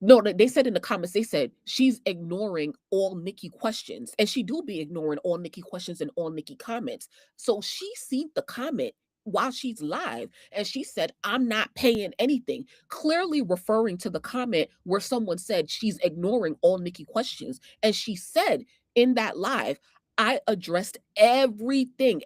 no, they said in the comments, they said she's ignoring all Nikki questions. And she do be ignoring all Nikki questions and all Nikki comments. So she seen the comment while she's live and she said, I'm not paying anything. Clearly referring to the comment where someone said she's ignoring all Nikki questions. And she said in that live, I addressed everything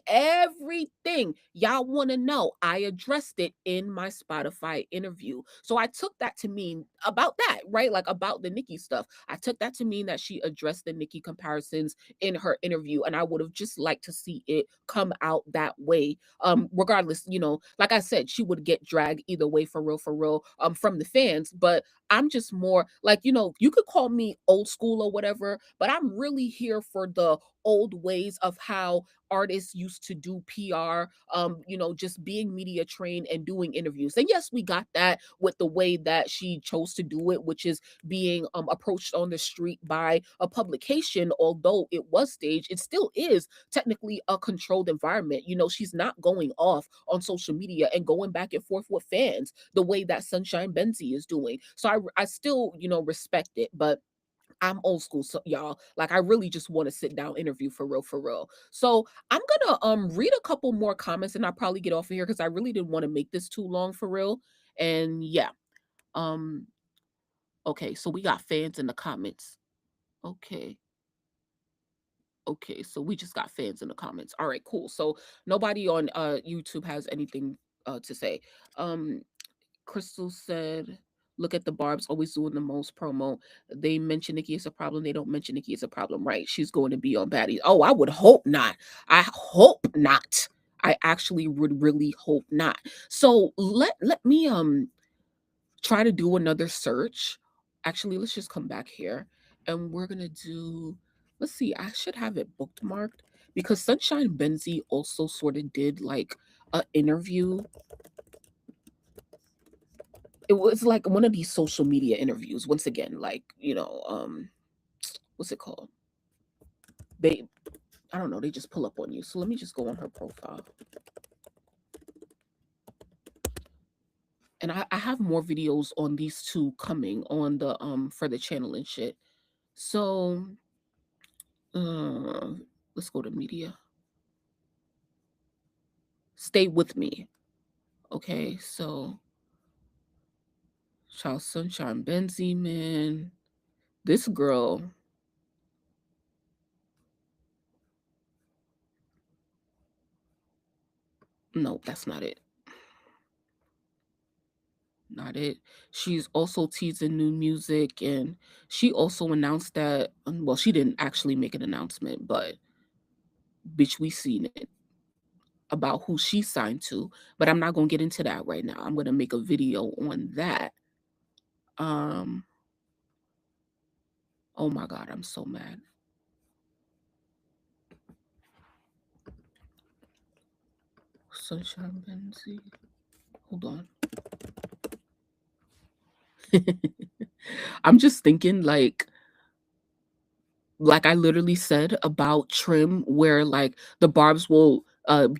y'all want to know. I addressed it in my Spotify interview. So I took that to mean about that, right? Like about the Nicki stuff. I took that to mean that she addressed the Nicki comparisons in her interview. And I would have just liked to see it come out that way. Regardless, like I said, she would get dragged either way for real, from the fans. But I'm just more like, you could call me old school or whatever, but I'm really here for the old ways of how artists used to do PR, just being media trained and doing interviews. And yes, we got that with the way that she chose to do it, which is being approached on the street by a publication. Although it was staged, it still is technically a controlled environment. She's not going off on social media and going back and forth with fans the way that Sunshine Benzi is doing. So I still, respect it, but I'm old school, so y'all. Like I really just want to sit down interview for real, for real. So I'm gonna read a couple more comments and I'll probably get off of here because I really didn't want to make this too long for real. And yeah. Um okay, so we got fans in the comments. Okay. Okay, so we just got fans in the comments. All right, cool. So nobody on YouTube has anything to say. Um Crystal said, look at the Barbs always doing the most promo. They mention Nicki as a problem. They don't mention Nicki as a problem, right? She's going to be on baddies. Oh, I would hope not. I hope not. I actually would really hope not. So let me try to do another search. Actually, let's just come back here and we're gonna do, let's see, I should have it bookmarked because Sunshine Benzi also sort of did like a interview. It was like one of these social media interviews. Once again, like, what's it called? They, I don't know, they just pull up on you. So let me just go on her profile. And I have more videos on these two coming on the for the channel and shit. So let's go to media. Stay with me. Okay, so Child Sunshine Benzi, man. This girl. No, that's not it. Not it. She's also teasing new music, and she also announced that, well, she didn't actually make an announcement, but bitch, we seen it about who she signed to. But I'm not gonna get into that right now. I'm gonna make a video on that. Oh my god, I'm so mad. Sunshine Benzi. Hold on. I'm just thinking like I literally said about Trim, where like the Barbs will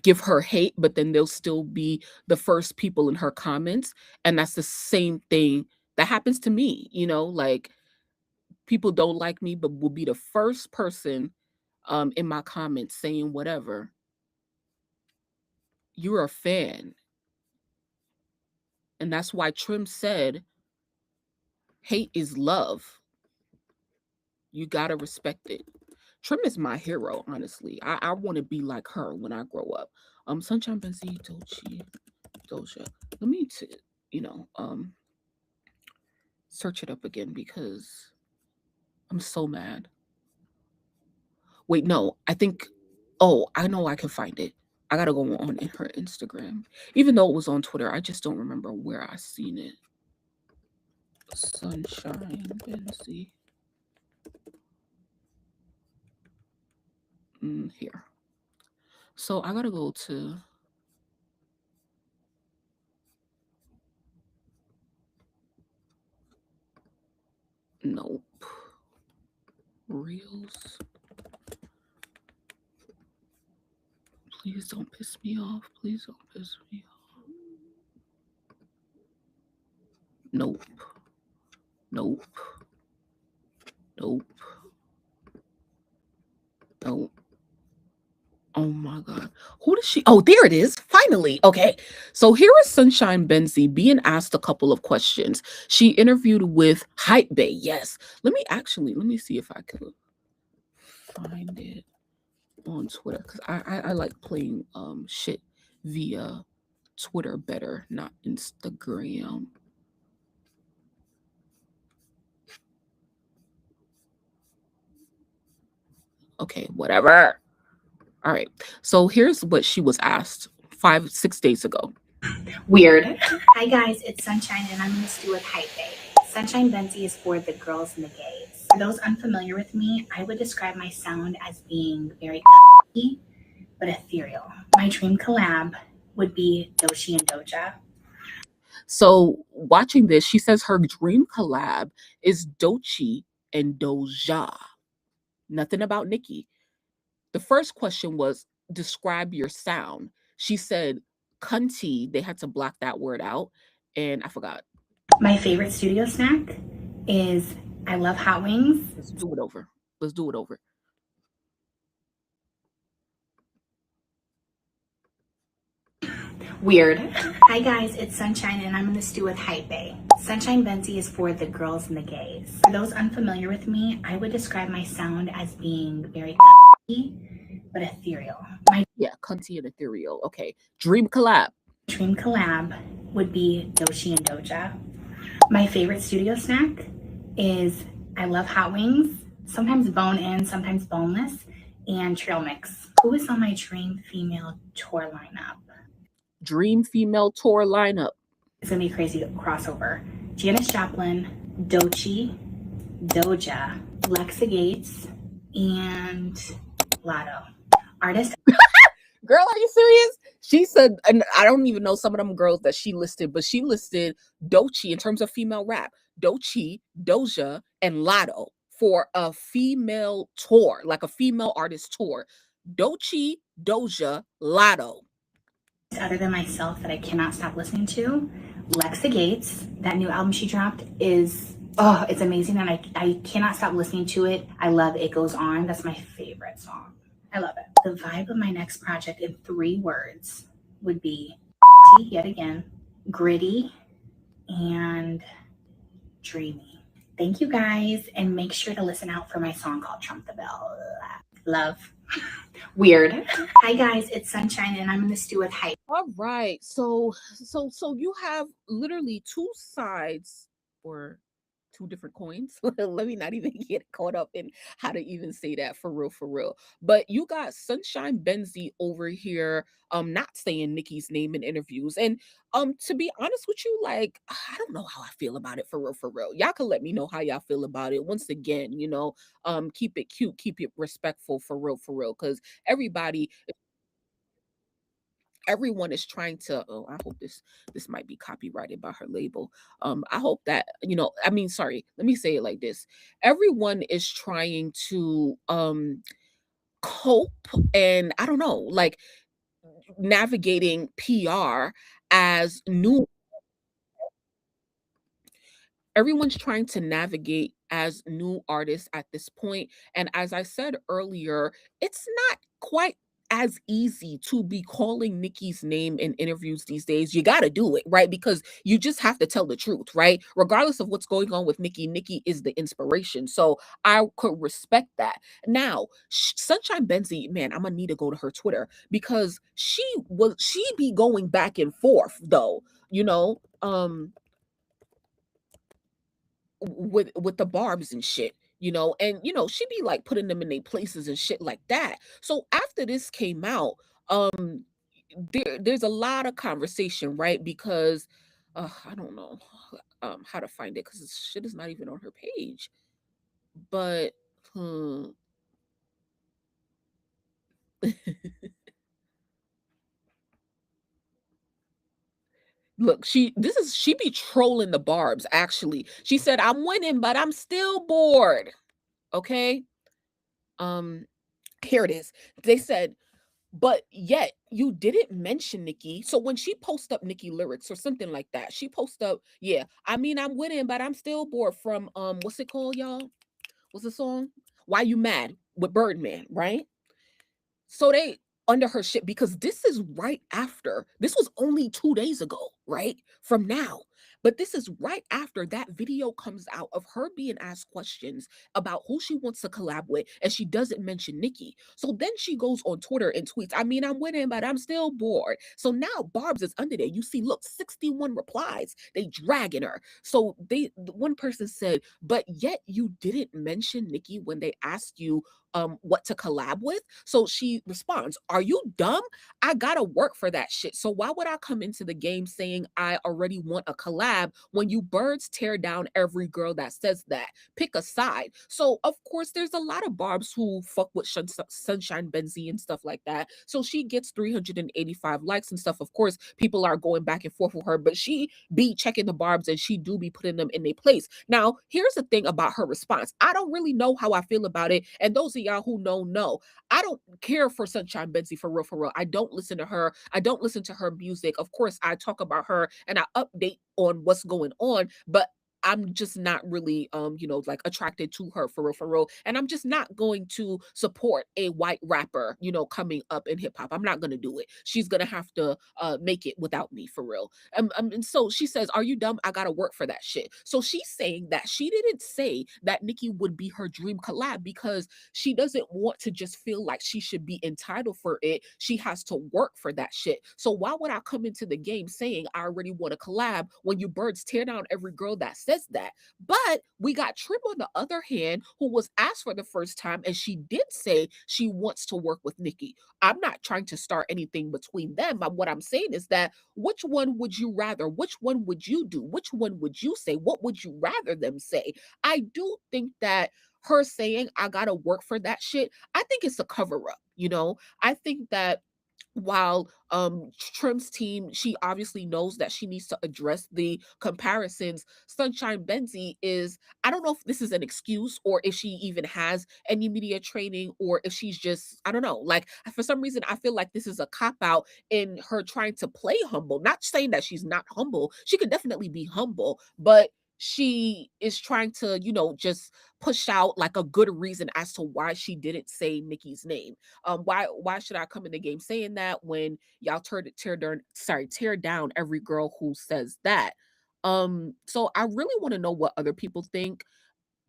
give her hate, but then they'll still be the first people in her comments. And that's the same thing that happens to me, like people don't like me, but will be the first person in my comments saying whatever. You're a fan. And that's why Trim said hate is love. You gotta respect it. Trim is my hero, honestly. I want to be like her when I grow up. Sunshine Benzi, Doja. Let me search it up again because I'm so mad. Wait, no, I think I know I can find it. I gotta go on in her Instagram. Even though it was on Twitter, I just don't remember where I seen it. Sunshine Benzi. Here. So I gotta go to nope. Reels. Please don't piss me off. Please don't piss me off. Nope. Nope. Nope. Nope. Oh my God. Who does she? Oh, there it is. Finally. Okay. So here is Sunshine Benzi being asked a couple of questions. She interviewed with Hype Bay. Yes. Let me see if I can find it on Twitter. Because I like playing shit via Twitter better, not Instagram. Okay, whatever. All right. So here's what she was asked 6 days ago. Weird. Hi guys, it's Sunshine and I'm in the stew with Hype Bay. Sunshine Benzi is for the girls and the gays. For those unfamiliar with me, I would describe my sound as being very but ethereal. My dream collab would be Doshi and Doja. So watching this, she says her dream collab is Dochi and Doja. Nothing about Nicki. The first question was describe your sound. She said cunty. They had to block that word out, and I forgot. My favorite studio snack is I love hot wings. Let's do it over. Let's do it over. Weird. Hi guys, it's Sunshine and I'm in the stew with Hype Bay. Sunshine Benzi is for the girls and the gays. For those unfamiliar with me, I would describe my sound as being very but ethereal. Yeah, cunty and ethereal. Okay. Dream collab. Dream collab would be Doshi and Doja. My favorite studio snack is I love hot wings, sometimes bone in, sometimes boneless, and trail mix. Who is on my dream female tour lineup? Dream female tour lineup. It's gonna be a crazy crossover. Janis Joplin, Dochi, Doja, Lexa Gates, and Lotto. Artist. Girl, are you serious? She said, and I don't even know some of them girls that she listed, but she listed Dochi in terms of female rap, Dochi, Doja, and Lotto for a female tour, like a female artist tour. Dochi, Doja, Lotto. Other than myself that I cannot stop listening to, Lexa Gates. That new album she dropped is it's amazing, and I cannot stop listening to it. I love It Goes On. That's my favorite song. I love it. The vibe of my next project in 3 words would be yet again, gritty, and dreamy. Thank you guys, and make sure to listen out for my song called Trump the Bell. Love. Weird. Hi guys, it's Sunshine and I'm in the stew with Hype. All right. So you have literally 2 sides or 2 different coins. Let me not even get caught up in how to even say that for real. But you got Sunshine Benzi over here not saying Nicki's name in interviews. And to be honest with you, like I don't know how I feel about it for real. Y'all can let me know how y'all feel about it. Once again, keep it cute, keep it respectful for real cuz everybody everyone is trying to, oh, I hope this might be copyrighted by her label. I hope that, I mean, sorry, let me say it like this. Everyone is trying to cope, and I don't know, like, navigating PR as new everyone's trying to navigate as new artists at this point. And as I said earlier, it's not quite as easy to be calling Nicki's name in interviews these days. You got to do it, right? Because you just have to tell the truth, right? Regardless of what's going on with Nicki, Nicki is the inspiration. So I could respect that. Now, Sunshine Benzi, man, I'm gonna need to go to her Twitter because she be going back and forth though, you know. With the barbs and shit, and she be like putting them in their places and shit like that. So after this came out, um there's a lot of conversation, right? Because I don't know how to find it because shit is not even on her page. But hmm, look, she be trolling the barbs actually. She said, "I'm winning, but I'm still bored." Okay? Um Here it is. They said, but yet you didn't mention Nicki. So when she posts up Nicki lyrics or something like that, she posts up, yeah, I mean I'm winning, but I'm still bored from what's it called, y'all? What's the song? Why You Mad with Birdman, right? So they under her shit because this is right after. This was only 2 days ago, right? From now. But this is right after that video comes out of her being asked questions about who she wants to collab with, and she doesn't mention Nicki. So then she goes on Twitter and tweets, I mean, I'm winning, but I'm still bored. So now Barb's is under there. You see, look, 61 replies. They dragging her. So one person said, but yet you didn't mention Nicki when they asked you what to collab with. So she responds, are you dumb? I gotta work for that shit. So why would I come into the game saying I already want a collab when you birds tear down every girl that says that? Pick a side. So of course there's a lot of barbs who fuck with Sunshine Benzi and stuff like that. So she gets 385 likes and stuff. Of course, people are going back and forth with her, but she be checking the barbs and she do be putting them in their place. Now, here's the thing about her response. I don't really know how I feel about it. And those of y'all who know, I don't care for Sunshine Benzi for real, for real. I don't listen to her. I don't listen to her music. Of course, I talk about her and I update on what's going on, but I'm just not really like attracted to her for real. And I'm just not going to support a white rapper, coming up in hip hop. I'm not gonna do it. She's gonna have to make it without me for real. And so she says, are you dumb? I gotta work for that shit. So she's saying that she didn't say that Nicki would be her dream collab because she doesn't want to just feel like she should be entitled for it. She has to work for that shit. So why would I come into the game saying I already want to collab when you birds tear down every girl that says that? But we got Trim on the other hand, who was asked for the first time, and she did say she wants to work with Nicki. I'm not trying to start anything between them, but what I'm saying is that which one would you rather? Which one would you do? Which one would you say? What would you rather them say? I do think that her saying I gotta work for that shit, I think it's a cover up. I think that while Trim's team, she obviously knows that she needs to address the comparisons. Sunshine Benzi is, I don't know if this is an excuse or if she even has any media training or if she's just, I don't know. Like for some reason, I feel like this is a cop out in her trying to play humble. Not saying that she's not humble. She could definitely be humble, but she is trying to, just push out like a good reason as to why she didn't say Nicki's name. Why should I come in the game saying that when y'all tear down every girl who says that? So I really want to know what other people think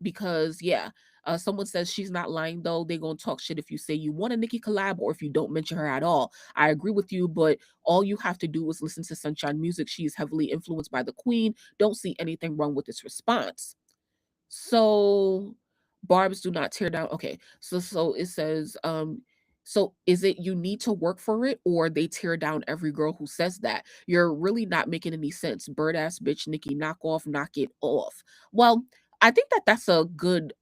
because yeah, someone says she's not lying though. They're gonna talk shit if you say you want a Nicki collab or if you don't mention her at all. I agree with you, but all you have to do is listen to Sunshine music. She is heavily influenced by the Queen. Don't see anything wrong with this response. So barbs do not tear down. Okay. So it says so is it you need to work for it or they tear down every girl who says that? You're really not making any sense. Bird ass bitch Nicki, knock it off. Well, I think that that's a good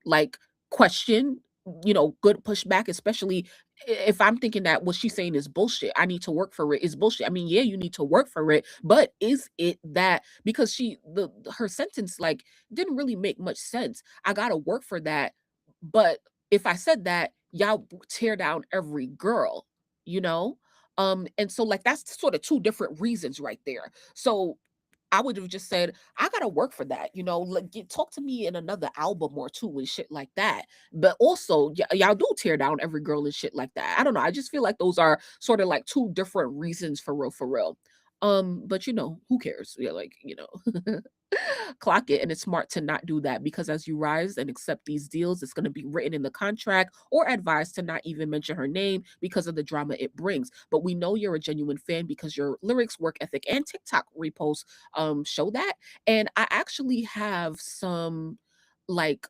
like question good pushback, especially if I'm thinking that what she's saying is bullshit. I need to work for it is bullshit. I mean, yeah, you need to work for it, but is it that because her sentence like didn't really make much sense. I gotta work for that, but if I said that, y'all tear down every girl, you know? And so like that's sort of two different reasons right there. So I would have just said, I gotta work for that, like talk to me in another album or two and shit like that. But also, y'all do tear down every girl and shit like that. I don't know. I just feel like those are sort of like two different reasons for real, for real. But who cares? Yeah, like, clock it. And it's smart to not do that because as you rise and accept these deals, it's going to be written in the contract or advised to not even mention her name because of the drama it brings. But we know you're a genuine fan because your lyrics, work ethic, and TikTok reposts show that. And I actually have some like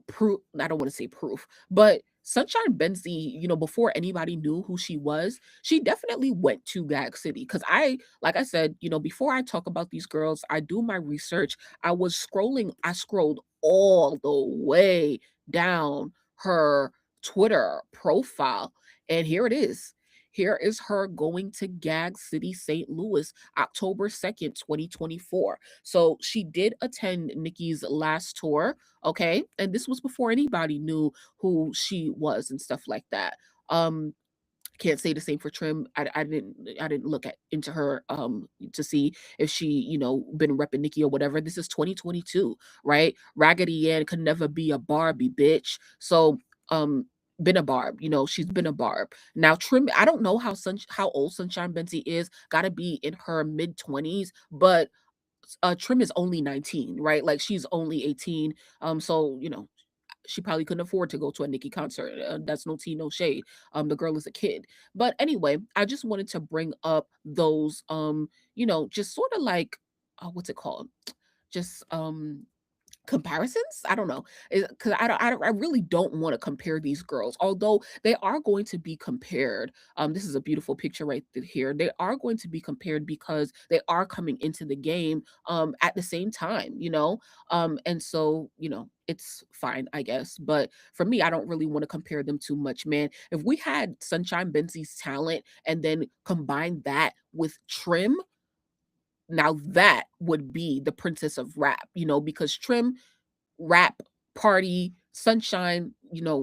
proof. I don't want to say proof, but Sunshine Benzi, before anybody knew who she was, she definitely went to Gag City. Cause like I said, before I talk about these girls, I do my research. I scrolled all the way down her Twitter profile, and here it is. Here is her going to Gag City, St. Louis, October 2nd, 2024. So she did attend Nicki's last tour. Okay. And this was before anybody knew who she was and stuff like that. Can't say the same for Trim. I didn't look into her to see if she, been repping Nicki or whatever. This is 2022, right? Raggedy Ann could never be a Barbie, bitch. So um been a Barb, she's been a Barb. Now Trim, I don't know how old Sunshine Benzi is, gotta be in her mid-20s, but Trim is only 19, right? Like she's only 18. So she probably couldn't afford to go to a Nicki concert. That's no tea, no shade. The girl is a kid. But anyway, I just wanted to bring up those just sort of like what's it called? Just comparisons. I don't know, because I really don't want to compare these girls, although they are going to be compared. This is a beautiful picture right here. They are going to be compared because they are coming into the game at the same time, and so it's fine, I guess. But for me, I don't really want to compare them too much, man. If we had Sunshine Benzi's talent and then combine that with Trim, now that would be the princess of rap, because Trim rap, party, sunshine,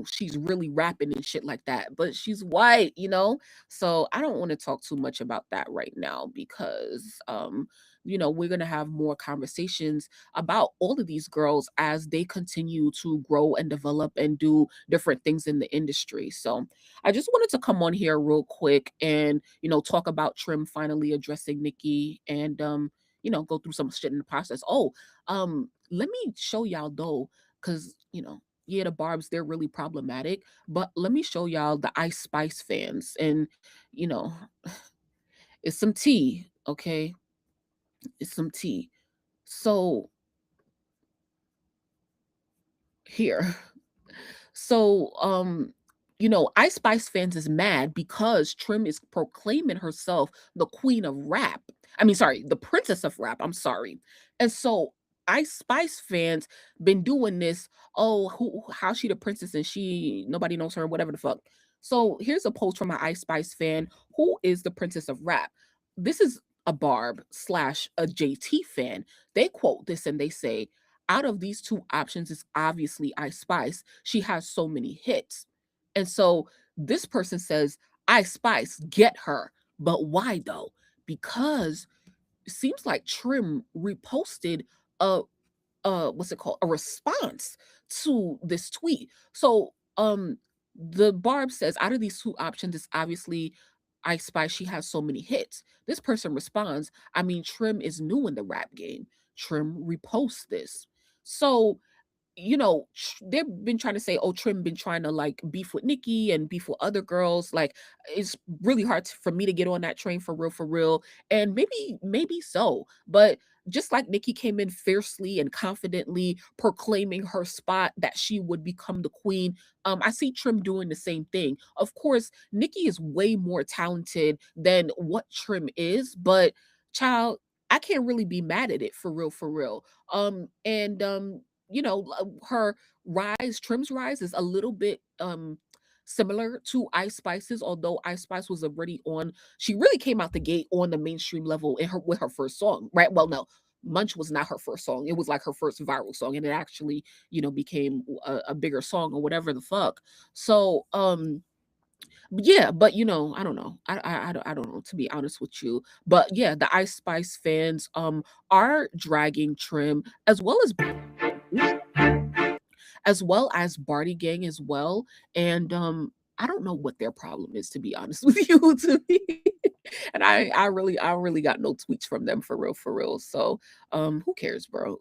she's really rapping and shit like that. But she's white, So I don't want to talk too much about that right now because we're gonna have more conversations about all of these girls as they continue to grow and develop and do different things in the industry. So I just wanted to come on here real quick and talk about Trim finally addressing Nicki and go through some shit in the process. Oh, let me show y'all though, because yeah, the Barbs, they're really problematic. But let me show y'all the Ice Spice fans. And you know, it's some tea, okay? It's some tea. So here. So, Ice Spice fans is mad because Trim is proclaiming herself the queen of rap. I mean, sorry, the princess of rap. I'm sorry. And so Ice Spice fans been doing this. Oh, how she the princess and she nobody knows her, whatever the fuck. So here's a post from an Ice Spice fan. Who is the princess of rap? This is a Barb slash a JT fan. They quote this and they say, out of these two options is obviously Ice Spice. She has so many hits. And so this person says, Ice Spice, get her. But why though? Because it seems like Trim reposted a what's it called? A response to this tweet. So the Barb says out of these two options, it's obviously Ice Spice. She has so many hits. This person responds, I mean, Trim is new in the rap game. Trim reposts this. So they've been trying to say, oh, Trim been trying to like beef with Nicki and beef with other girls. Like it's really hard for me to get on that train for real, for real. And maybe so. But just like Nicki came in fiercely and confidently proclaiming her spot that she would become the queen, I see Trim doing the same thing. Of course, Nicki is way more talented than what Trim is, but child, I can't really be mad at it for real, for real. And her Trim's rise is a little bit similar to Ice Spice's, although Ice Spice was already on, she really came out the gate on the mainstream level in her with her first song, right? Well, no, Munch was not her first song. It was like her first viral song, and it actually, became a bigger song or whatever the fuck. So, yeah, but I don't know. I don't know, to be honest with you. But yeah, the Ice Spice fans are dragging Trim as well as Barty Gang as well. And I don't know what their problem is, to be honest with you. To me. And I really got no tweets from them, for real, for real. So who cares, bro?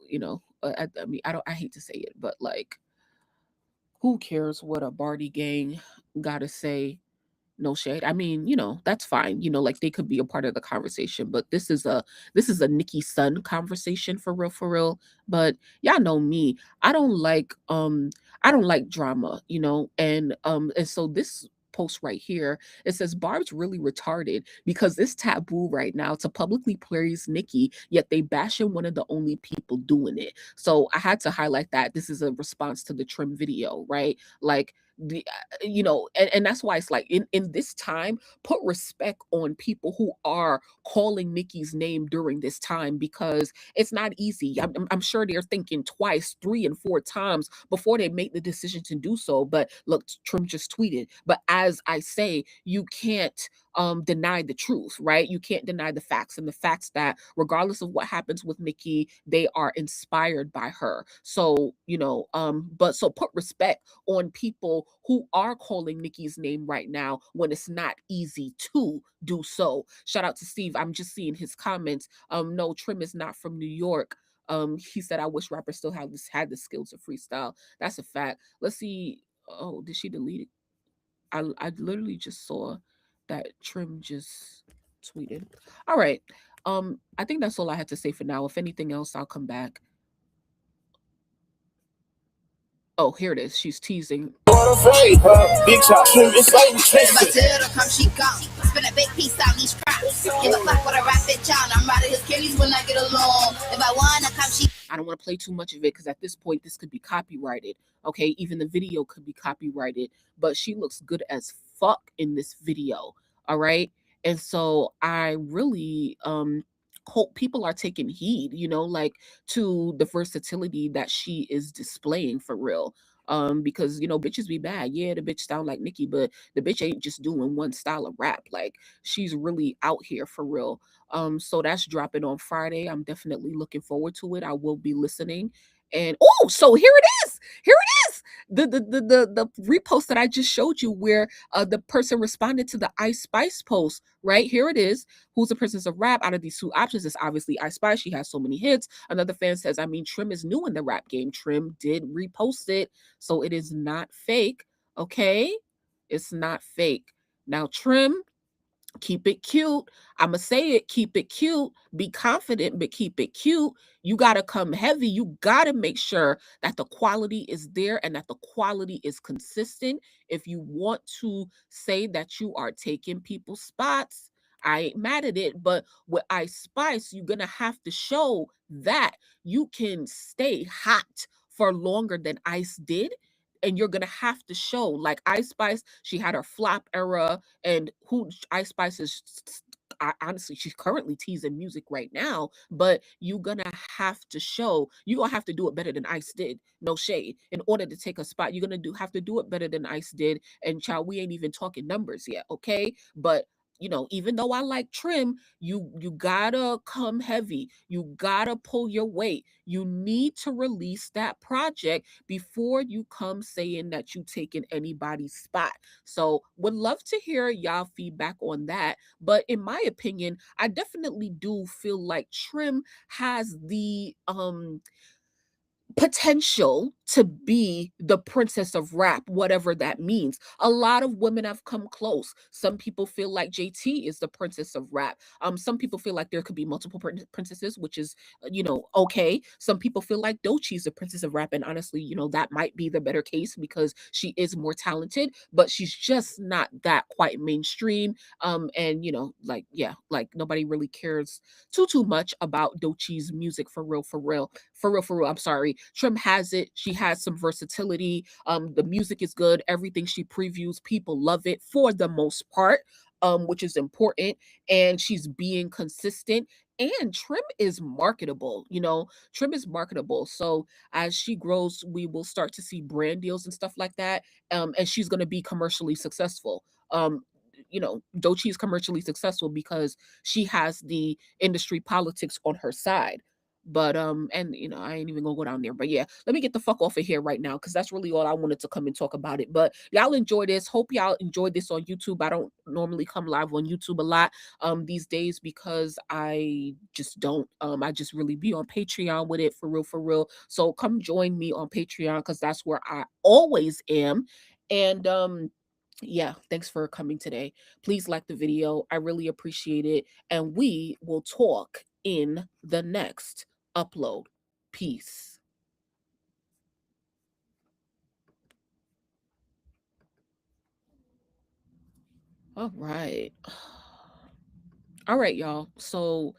I mean, I hate to say it, but like, who cares what a Barty Gang gotta say? No shade. I mean, that's fine. Like, they could be a part of the conversation, but this is a Nikki Sun conversation, for real, for real. But y'all know me. I don't like drama, and so this post right here, it says Barb's really retarded because it's taboo right now to publicly praise Nikki, yet they bashing one of the only people doing it. So I had to highlight that. This is a response to the Trim video, right? Like, and that's why it's like, in this time, put respect on people who are calling Nikki's name during this time, because it's not easy. I'm sure they're thinking twice, three, and four times before they make the decision to do so. But look, Trim just tweeted. But as I say, you can't deny the truth, right? You can't deny the facts, and the facts that regardless of what happens with Nikki, they are inspired by her. So, but so put respect on people who are calling Nikki's name right now when it's not easy to do so. Shout out to Steve. I'm just seeing his comments. No, Trim is not from New York. He said, I wish rappers still had the skill to freestyle. That's a fact. Let's see. Oh, did she delete it? I literally just saw that Trim just tweeted. All right. I think that's all I had to say for now. If anything else, I'll come back. Oh, here it is. She's teasing. Big shot. It's like If I tell her to come, she gone. Spend a big piece on these crops. Give a fuck what I rap it down. I'm riding his carries when I get along. If I wanna come, she. I don't want to play too much of it because at this point, this could be copyrighted. Okay, even the video could be copyrighted, but she looks good as fuck in this video. All right, and so I really hope people are taking heed, like, to the versatility that she is displaying, for real. Because bitches be bad. Yeah, the bitch sound like Nicki, but the bitch ain't just doing one style of rap. Like, she's really out here, for real. So that's dropping on Friday. I'm definitely looking forward to it. I will be listening. And oh, so here it is. Here it is. The repost that I just showed you, where the person responded to the Ice Spice post. Right here it is. Who's the Princess of Rap? Out of these two options, it's obviously Ice Spice. She has so many hits. Another fan says, I mean, Trim is new in the rap game. Trim did repost it, so it is not fake. Okay, it's not fake. Now, Trim, keep it cute. I'ma say it, keep it cute. Be confident, but keep it cute. You gotta come heavy. You gotta make sure that the quality is there and that the quality is consistent. If you want to say that you are taking people's spots, I ain't mad at it. But with Ice Spice, you're gonna have to show that you can stay hot for longer than Ice did. And you're gonna have to show, like, Ice Spice, she had her flop era, and who Ice Spice is, honestly, she's currently teasing music right now, but you're gonna have to do it better than Ice did. No shade. In order to take a spot, you're gonna have to do it better than Ice did. And child, we ain't even talking numbers yet, okay? But even though I like Trim, you gotta come heavy. You gotta pull your weight. You need to release that project before you come saying that you taking anybody's spot. So would love to hear y'all feedback on that. But in my opinion, I definitely do feel like Trim has the potential to be the princess of rap, whatever that means. A lot of women have come close. Some people feel like JT is the princess of rap. Some people feel like there could be multiple princesses, which is, okay. Some people feel like Doechii is the princess of rap, and honestly, that might be the better case because she is more talented, but she's just not that quite mainstream. And like, yeah, like, nobody really cares too much about Doechii's music, for real, for real, for real, for real. I'm sorry. say Trim has it. She has some versatility. The music is good. Everything she previews, people love it for the most part, which is important. And she's being consistent. And Trim is marketable. Trim is marketable. So as she grows, we will start to see brand deals and stuff like that. And she's going to be commercially successful. Doechii is commercially successful because she has the industry politics on her side. But and I ain't even gonna go down there. But yeah, let me get the fuck off of here right now because that's really all I wanted to come and talk about it. But y'all enjoy this. Hope y'all enjoyed this on YouTube. I don't normally come live on YouTube a lot these days because I just don't. I just really be on Patreon with it for real, for real. So come join me on Patreon because that's where I always am. And yeah, thanks for coming today. Please like the video. I really appreciate it. And we will talk in the next upload. Peace. All right. All right, y'all. So